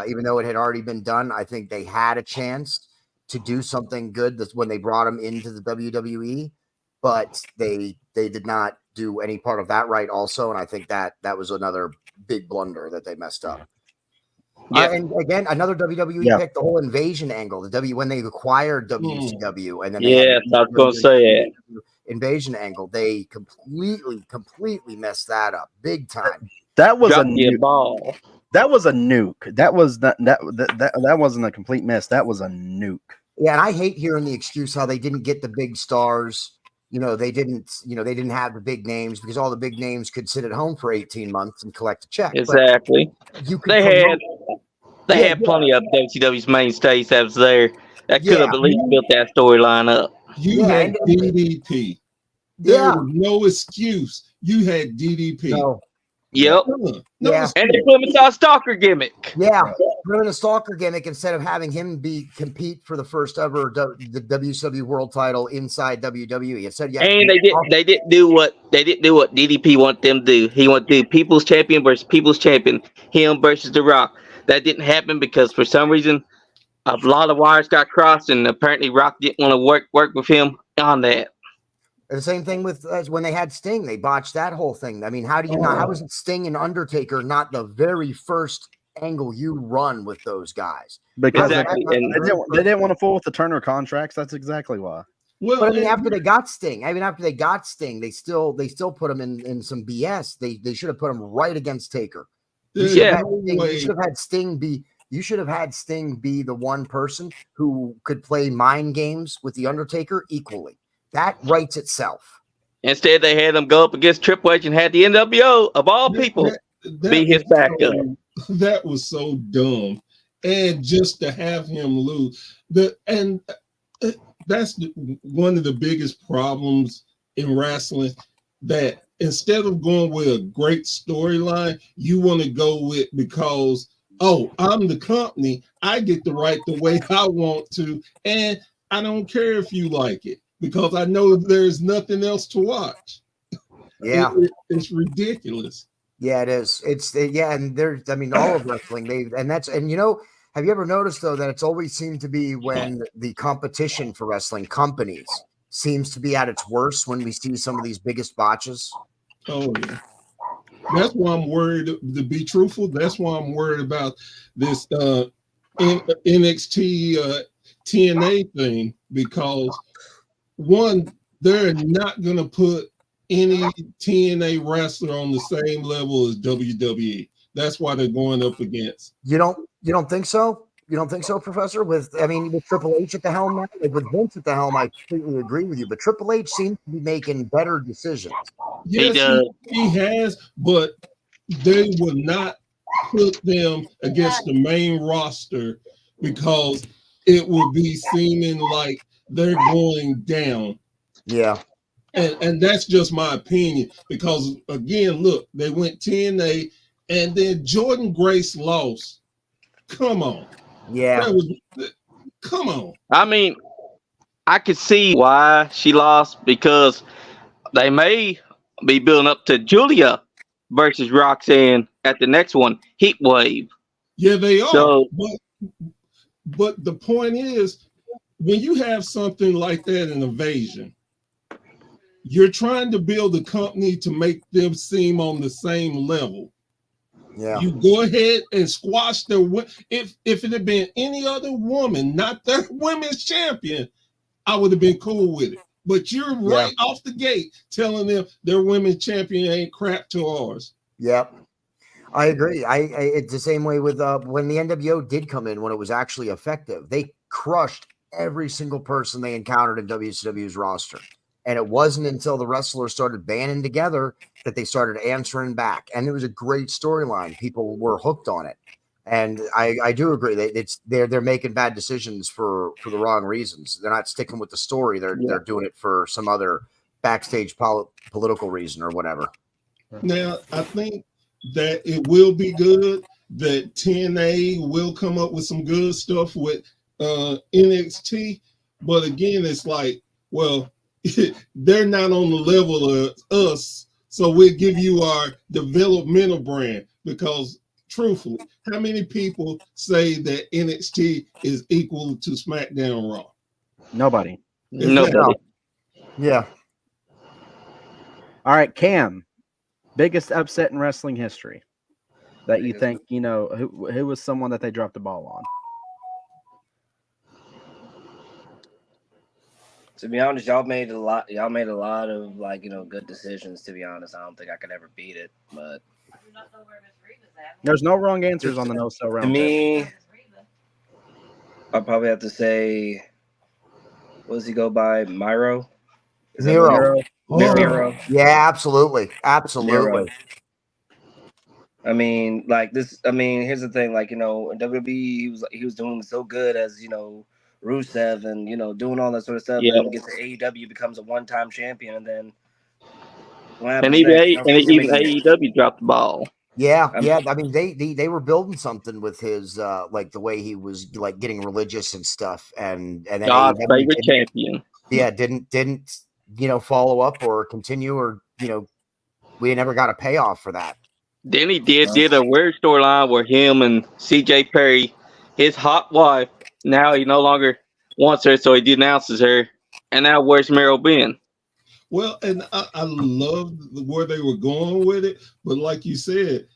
even though it had already been done, I think they had a chance to do something good. That's when they brought him into the WWE, but they did not do any part of that right. Also, and I think that was another big blunder that they messed up. Yeah. And again, another WWE pick, the whole invasion angle. When they acquired WCW, and then they had I was going to say it. Invasion angle, they completely messed that up big time. That was Drop a the nuke. ball. That was a nuke. That was that wasn't a complete mess. That was a nuke. Yeah, and I hate hearing the excuse how they didn't get the big stars. They didn't have the big names because all the big names could sit at home for 18 months and collect a check. Exactly. But you could They had plenty of WCW's mainstays that was there that could have at least built that storyline up. You had DDP. There was no excuse. You had DDP. No. Yep. No, and they put him inside a stalker gimmick. Yeah, put him in a stalker gimmick instead of having him compete for the first ever the WCW World Title inside WWE. It said, and they didn't do what DDP wanted them to do. He wanted to do People's Champion versus People's Champion, him versus The Rock. That didn't happen because for some reason a lot of wires got crossed, and apparently Rock didn't want to work with him on that. The same thing with when they had Sting, they botched that whole thing. I mean, how do you not? How is it Sting and Undertaker not the very first angle you run with those guys? Because exactly. they didn't want to fool with the Turner contracts. That's exactly why. Well, but I mean, after they got Sting, they still put him in some BS. They should have put him right against Taker. You should have had Sting be. You should have had Sting be the one person who could play mind games with the Undertaker equally. That writes itself. Instead, they had him go up against Triple H and had the NWO, of all people, be his backup. That was so dumb. And just to have him lose. That's one of the biggest problems in wrestling, that instead of going with a great storyline, you want to go with because, I'm the company, I get to write the way I want to, and I don't care if you like it, because I know there's nothing else to watch. Yeah. It's ridiculous. Yeah, it is. And there's, all of wrestling, have you ever noticed though that it's always seemed to be when the competition for wrestling companies seems to be at its worst when we see some of these biggest botches? Oh yeah. That's why I'm worried, to be truthful. That's why I'm worried about this NXT TNA thing, because one, they're not going to put any TNA wrestler on the same level as WWE. That's why they're going up against. You don't think so? You don't think so, Professor? With Triple H at the helm now, with Vince at the helm, I completely agree with you. But Triple H seems to be making better decisions. Yes, he has, but they will not put them against the main roster because it will be seeming like they're going down. Yeah. And that's just my opinion, because again, look, they went TNA and then Jordan Grace lost. Come on. Yeah. Come on. I could see why she lost, because they may be building up to Julia versus Roxanne at the next one, Heat Wave. Yeah, they are. So, but the point is, when you have something like that in Invasion, you're trying to build a company to make them seem on the same level. Yeah. You go ahead and squash their. If it had been any other woman, not their women's champion, I would have been cool with it. But you're right off the gate telling them their women's champion ain't crap to ours. Yep. I agree. It's the same way with when the NWO did come in, when it was actually effective. They crushed every single person they encountered in WCW's roster. And it wasn't until the wrestlers started banding together that they started answering back. And it was a great storyline. People were hooked on it. And I do agree that they're making bad decisions for the wrong reasons. They're not sticking with the story. They're doing it for some other backstage political reason or whatever. Now, I think that it will be good, that TNA will come up with some good stuff with NXT. But again, it's like, well, they're not on the level of us, So we'll give you our developmental brand because truthfully, how many people say that NXT is equal to SmackDown Raw? Nobody. Exactly. Nobody. Yeah. All right, Cam. Biggest upset in wrestling history that you think, who was someone that they dropped the ball on? To be honest, y'all made a lot. Y'all made a lot of good decisions. To be honest, I don't think I could ever beat it. But There's no wrong answers on the no sell to round. me, I'll probably have to say, what does he go by? Miro? Is that Miro. Miro? Yeah, absolutely. Absolutely. Miro. I mean, here's the thing. In WWE, he was doing so good as Rusev and doing all that sort of stuff. Yeah. Then he gets to AEW, becomes a one-time champion, and then what And happens even, next? even AEW dropped the ball. Yeah, I mean- yeah. I mean, they were building something with his like the way he was like getting religious and stuff, and then God's AEW favorite champion. Yeah, didn't follow up or continue, or we never got a payoff for that. Then he did a weird storyline where him and CJ Perry, his hot wife, now he no longer wants her, so he denounces her. And now where's Miro been? Well, and I loved where they were going with it, but like you said,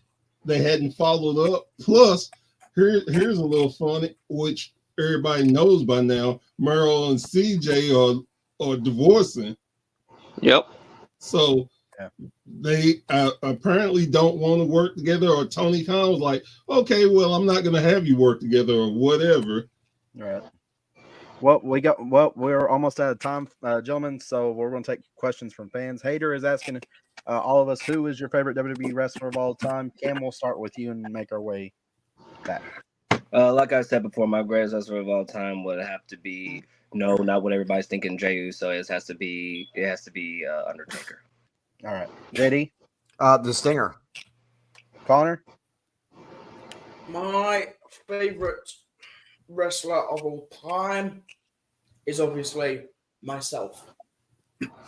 they hadn't followed up. Plus, here's a little funny, which everybody knows by now. Merrill and CJ are divorcing. Yep. So they apparently don't want to work together, or Tony Khan was like, okay, well, I'm not going to have you work together or whatever. All right. We're almost out of time, gentlemen. So we're going to take questions from fans. Hater is asking all of us, who is your favorite WWE wrestler of all time? Cam, we'll start with you and make our way back. Like I said before, my greatest wrestler of all time would have to be not what everybody's thinking. Jey Uso. It has to be Undertaker. All right, JD. The Stinger. Connor. My favorite wrestler of all time is obviously myself.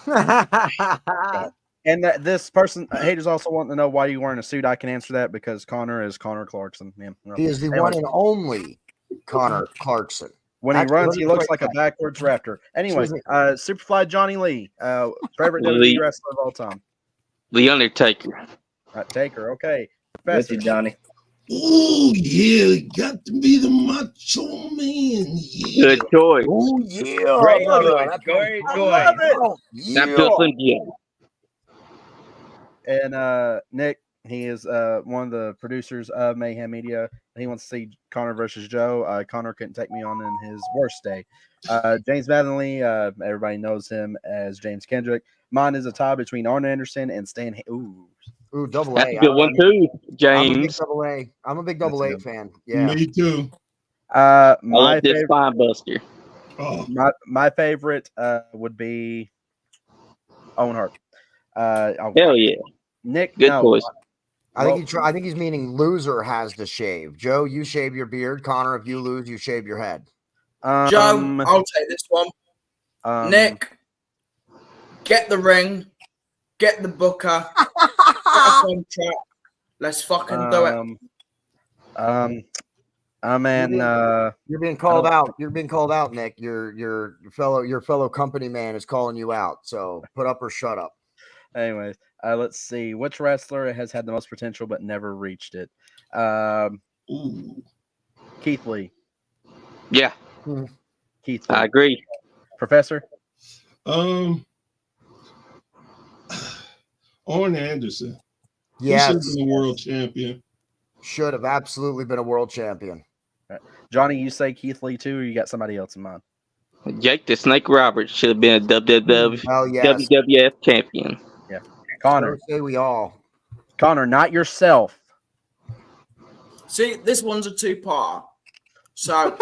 And that this person, haters also want to know why you wearing a suit. I can answer that because Connor is Connor Clarkson. Yeah, He is the one and only Connor Clarkson. When he runs, he looks like a backwards raptor. Anyway, Superfly Johnny Lee, favorite WWE wrestler of all time. The Undertaker. Taker. Okay. With you, Johnny. Oh yeah, got to be the Macho Man. Yeah. Good choice. Oh yeah, Great brother. choice. That Brooklyn Jim. And Nick, he is one of the producers of Mayhem Media. He wants to see Connor versus Joe. Connor couldn't take me on in his worst day. James Mattingly, everybody knows him as James Kendrick. Mine is a tie between Arn Anderson and Stan. Ooh, double That's A. a good one too, James. I'm a big double A fan. Yeah. Me too. I love this spine buster. Oh. My favorite would be Owen Hart. Hell yeah. Nick, good choice. I think he's meaning loser has to shave. Joe, you shave your beard. Connor, if you lose, you shave your head. Joe, I'll take this one. Nick, get the ring, get the booker, get a contract. Let's fucking do it. You're being called out. You're being called out, Nick. Your fellow company man is calling you out. So put up or shut up. Anyways, let's see. Which wrestler has had the most potential but never reached it? Keith Lee. Yeah. Keith Lee. I agree. Professor? Arn Anderson. Yeah. He should have been a world champion. Should have absolutely been a world champion. Right. Johnny, you say Keith Lee too, or you got somebody else in mind? Jake the Snake Roberts should have been a WWF champion. Yeah. Connor. So say we all. Connor, not yourself. See, this one's a two-part. So,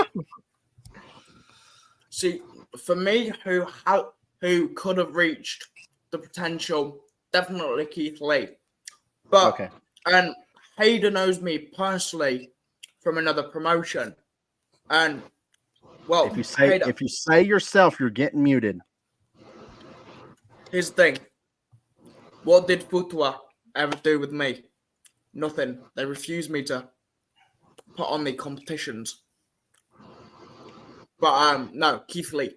see, for me, who could have reached the potential, definitely Keith Lee. But and Hayder knows me personally from another promotion, and well, if you say yourself, you're getting muted. Here's the thing: What did Futwa ever do with me? Nothing. They refused me to put on the competitions. But no, Keith Lee.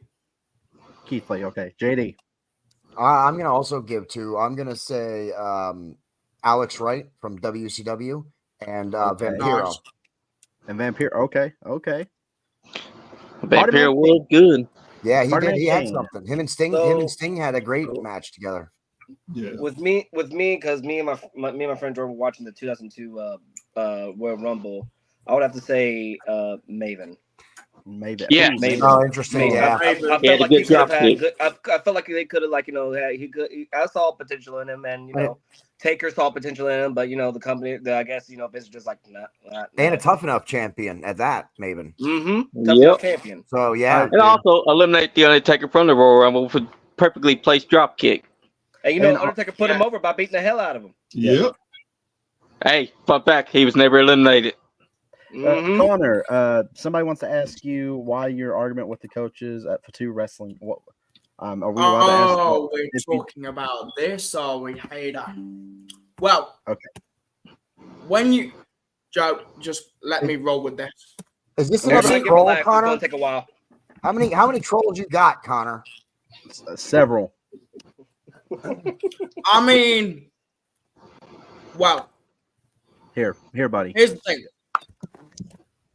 Keith Lee. Okay, JD. I'm going to also give two. I'm going to say Alex Wright from WCW and Vampiro. Nice. And Vampire. Okay. Vampire was good. Yeah, he Pardon did. me, He had Kane. something. Him and Sting had a great match together. Yeah. With me, because me and my friend Jordan were watching the 2002 Royal Rumble. I would have to say Maven. Maybe. Yeah. Ooh, Maven. Oh, interesting. Maven. Yeah. I He felt had a like good he could have drop had kick. good. I felt like they could have, like, I saw potential in him, and Taker saw potential in him, but the company, I guess, Vince is just like nah. And a tough enough champion at that, Maven. Tough enough champion. So yeah. And also eliminate the Undertaker from the Royal Rumble with a perfectly placed drop kick. And Undertaker put him over by beating the hell out of him. Yep. Hey, fun fact, he was never eliminated. Connor, somebody wants to ask you why your argument with the coaches at Fatu Wrestling. What are we allowed to ask? Oh, we're talking about this, are we, Hater? Well, okay. When you, Joe, just let me roll with this. Is this Give another it troll, back. It's Connor? gonna take a while. How many trolls you got, Connor? Several. I mean, well, Here, buddy. here's the thing.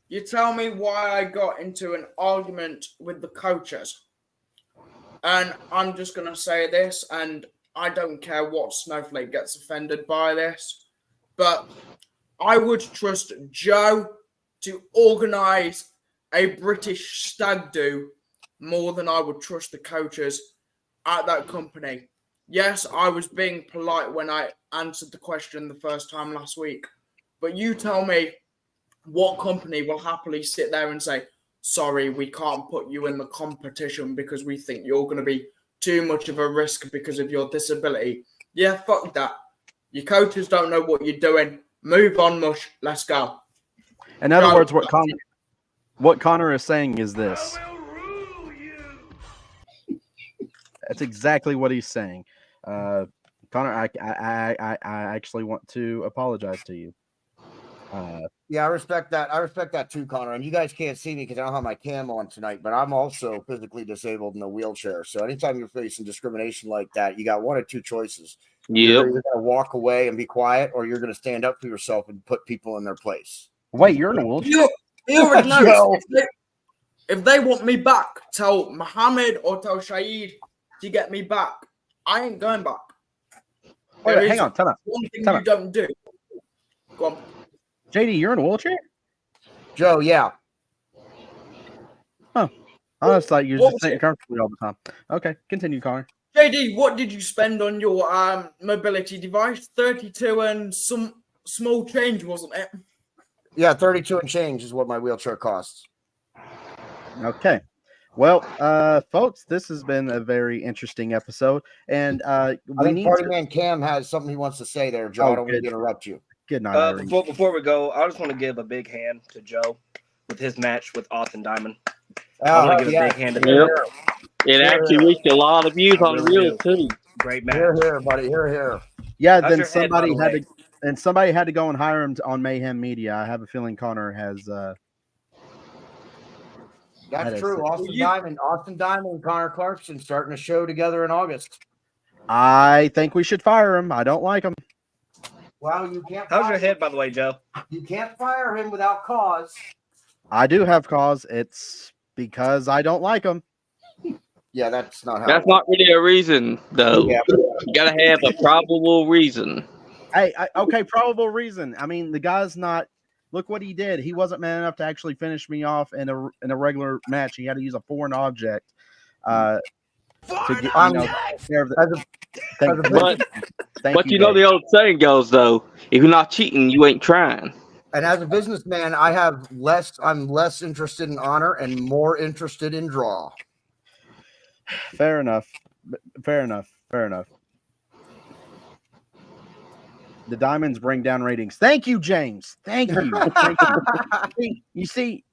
You tell me why I got into an argument with the coaches. And I'm just going to say this, and I don't care what snowflake gets offended by this, but I would trust Joe to organise a British stag do more than I would trust the coaches at that company. Yes, I was being polite when I answered the question the first time last week, but you tell me what company will happily sit there and say, sorry, we can't put you in the competition because we think you're going to be too much of a risk because of your disability. Yeah, fuck that. Your coaches don't know what you're doing. Move on, mush. Let's go. In other words, what Connor is saying is this. That's exactly what he's saying. Connor, I actually want to apologize to you. Yeah, I respect that. I respect that too, Connor. And you guys can't see me because I don't have my cam on tonight, but I'm also physically disabled in a wheelchair. So anytime you're facing discrimination like that, you got one or two choices. You're going to walk away and be quiet, or you're going to stand up for yourself and put people in their place. Wait, you're in a wheelchair? You already know. If they want me back, tell Mohammed or tell Shahid to get me back. I ain't going back. Wait, hang on. Tell me. One thing you don't do. Go on. JD, you're in a wheelchair? Joe, yeah. Huh. I just thought you were just sitting comfortably all the time. Okay, continue, Connor. JD, what did you spend on your mobility device? 32 and some small change, wasn't it? Yeah, 32 and change is what my wheelchair costs. Okay. Well, folks, this has been a very interesting episode. And I think Party Man Cam has something he wants to say there, Joe. I don't want to interrupt you. Good night. Before we go, I just want to give a big hand to Joe with his match with Austin Diamond. I want to give a big hand to him. Yep. It actually reached a lot of views on the reel too. Great match. Here, buddy. Here. Yeah, then somebody had to go and hire him on Mayhem Media. I have a feeling Connor has. That's true. Austin Diamond, and Connor Clarkson starting a show together in August. I think we should fire him. I don't like him. Well, you can't. How's your head, by the way, Joe? You can't fire him without cause. I do have cause. It's because I don't like him. Yeah, that's not how. That's not really a reason, though. Yeah. You gotta have a probable reason. Hey, okay, probable reason. I mean, the guy's not. Look what he did. He wasn't man enough to actually finish me off in a regular match. He had to use a foreign object. To get, but you know the old saying goes though: if you're not cheating, you ain't trying. And as a businessman, I'm less interested in honor and more interested in draw. Fair enough. The Diamonds bring down ratings. Thank you, James. Thank you. You see,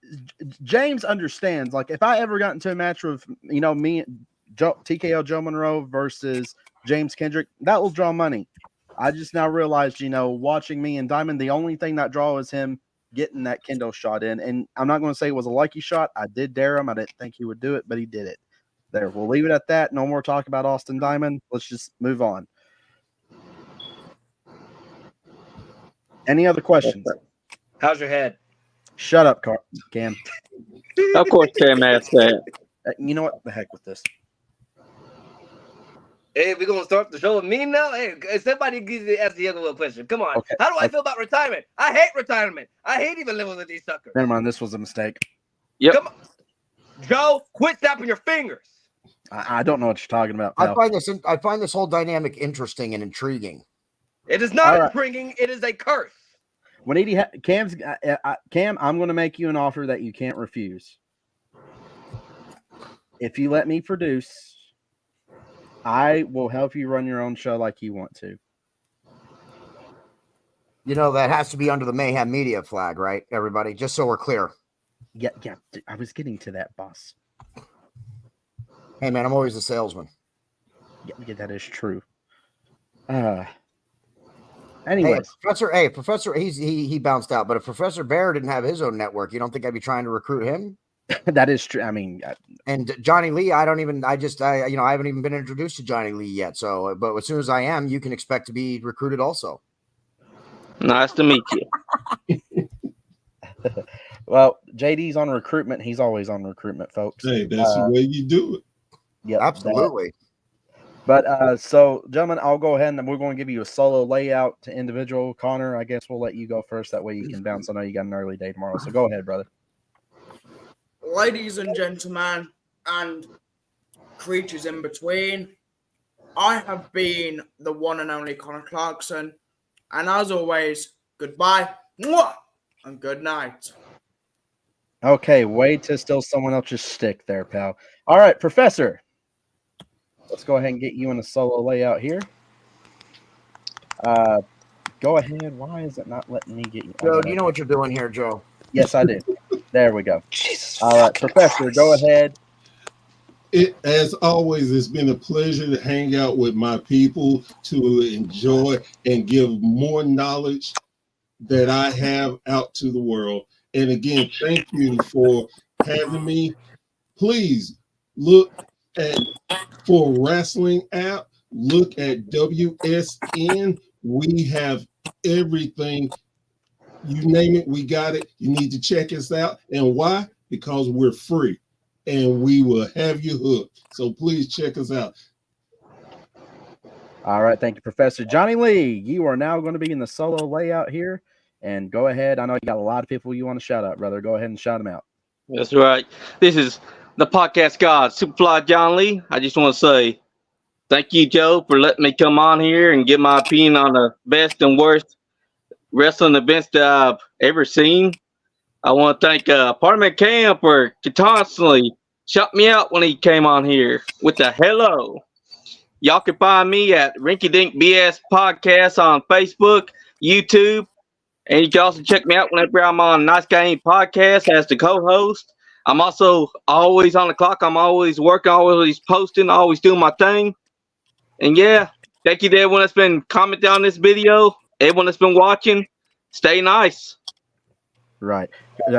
James understands. Like, if I ever got into a match with, me, TKO Joe Monroe versus James Kendrick, that will draw money. I just now realized, watching me and Diamond, the only thing that draw is him getting that kendo shot in. And I'm not going to say it was a lucky shot. I did dare him. I didn't think he would do it, but he did it. There, we'll leave it at that. No more talk about Austin Diamond. Let's just move on. Any other questions? How's your head? Shut up, Cam. Of course, Cam asked that. You know what? The heck with this. Hey, we're going to start the show with me now? Hey, somebody ask the other little question. Come on. Okay. How do I feel about retirement? I hate retirement. I hate even living with these suckers. Never mind. This was a mistake. Yep. Come on. Joe, quit snapping your fingers. I don't know what you're talking about, I pal. find this whole dynamic interesting and intriguing. It is not All right. intriguing. It is a curse. Cam, I'm going to make you an offer that you can't refuse. If you let me produce, I will help you run your own show like you want to. That has to be under the Mayhem Media flag, right, everybody? Just so we're clear. Yeah. I was getting to that, boss. Hey, man, I'm always a salesman. Yeah, that is true. Anyways, Anyways, Professor, he bounced out. But if Professor Bear didn't have his own network, you don't think I'd be trying to recruit him? that is true. I mean, And Johnny Lee, I haven't even been introduced to Johnny Lee yet. So, but as soon as I am, you can expect to be recruited also. Nice to meet you. well, JD's on recruitment. He's always on recruitment, folks. Hey, that's the way you do it. Yeah, Absolutely. But so, gentlemen, I'll go ahead and we're going to give you a solo layout to individual. Connor, I guess we'll let you go first. That way you can bounce. I know you got an early day tomorrow. So go ahead, brother. Ladies and gentlemen, and creatures in between, I have been the one and only Connor Clarkson. And as always, goodbye, mwah, and good night. Okay, way to steal someone else's stick there, pal. All right, Professor. Let's go ahead and get you in a solo layout here. Go ahead. Why is it not letting me get you? Joe, do you know what you're doing here, Joe? Yes, I do. There we go. All right, Professor, go ahead. As always, it's been a pleasure to hang out with my people, to enjoy and give more knowledge that I have out to the world. And again, thank you for having me. Please look for wrestling app. Look at WSN. We have everything. You name it, we got it. You need to check us out. And why? Because we're free. And we will have you hooked. So please check us out. All right. Thank you, Professor. Johnny Lee, you are now going to be in the solo layout here. And go ahead. I know you got a lot of people you want to shout out, brother. Go ahead and shout them out. That's right. This is the podcast god, Superfly John Lee. I just want to say thank you, Joe, for letting me come on here and give my opinion on the best and worst wrestling events that I've ever seen. I want to thank Parliament Cam for constantly shouting me out when he came on here with the hello. Y'all can find me at Rinky Dink BS Podcast on Facebook, YouTube, and you can also check me out whenever I'm on Nice Game Podcast as the co-host. I'm also always on the clock. I'm always working, always posting, always doing my thing. And yeah, thank you to everyone that's been commenting on this video, everyone that's been watching. Stay nice. Right.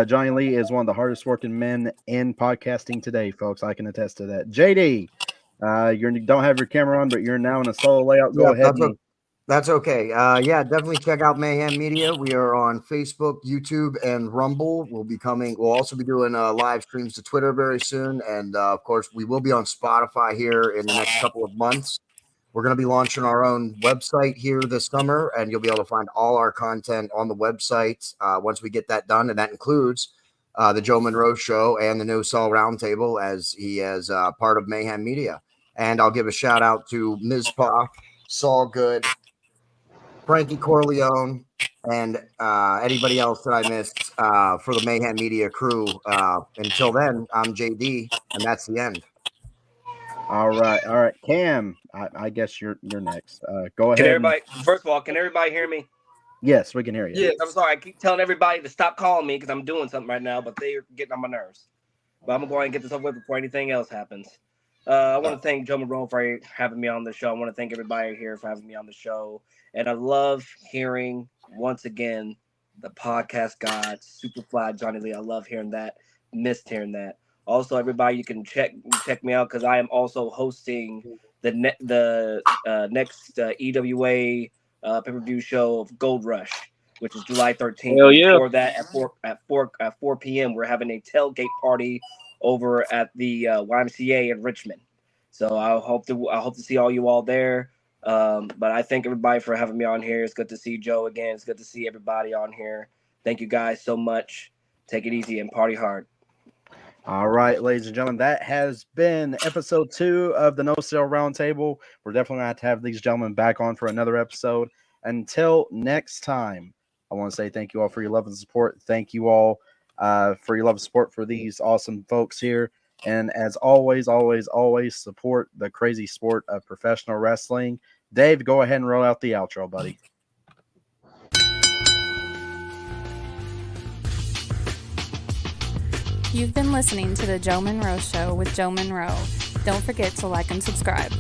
Johnny Lee is one of the hardest working men in podcasting today, folks. I can attest to that. JD, you don't have your camera on, but you're now in a solo layout. Go ahead. That's okay. Yeah, definitely check out Mayhem Media. We are on Facebook, YouTube, and Rumble. We'll also be doing live streams to Twitter very soon. And of course, we will be on Spotify here in the next couple of months. We're going to be launching our own website here this summer, and you'll be able to find all our content on the website once we get that done. And that includes the Joe Monroe Show and the No Cell Roundtable, as he is part of Mayhem Media. And I'll give a shout out to Ms. Pa, Saul Good, Frankie Corleone, and anybody else that I missed for the Mayhem Media crew. Until then, I'm JD, and that's the end. All right. Cam, I guess you're next. Go ahead. First of all, can everybody hear me? Yes, we can hear you. Yes. I'm sorry. I keep telling everybody to stop calling me because I'm doing something right now, but they're getting on my nerves. But I'm going to go ahead and get this over with before anything else happens. I want to thank Joe Monroe for having me on the show. I want to thank everybody here for having me on the show. And I love hearing, once again, the podcast god, Superfly Johnny Lee. I love hearing that. Missed hearing that. Also, everybody, you can check me out because I am also hosting the next EWA pay-per-view show of Gold Rush, which is July 13th. Hell yeah. Before that, at 4 p.m., we're having a tailgate party over at the YMCA in Richmond. So I hope to see all you all there. But I thank everybody for having me on here. It's good to see Joe again. It's good to see everybody on here. Thank you guys so much. Take it easy and party hard. All right, ladies and gentlemen, that has been episode 2 of the No Sale Roundtable. We're definitely going to have these gentlemen back on for another episode. Until next time, I want to say thank you all for your love and support. Thank you all for your love and support for these awesome folks here. And as always, always support the crazy sport of professional wrestling. Dave, go ahead and roll out the outro, buddy. You've been listening to The Joe Monroe Show with Joe Monroe. Don't forget to like and subscribe.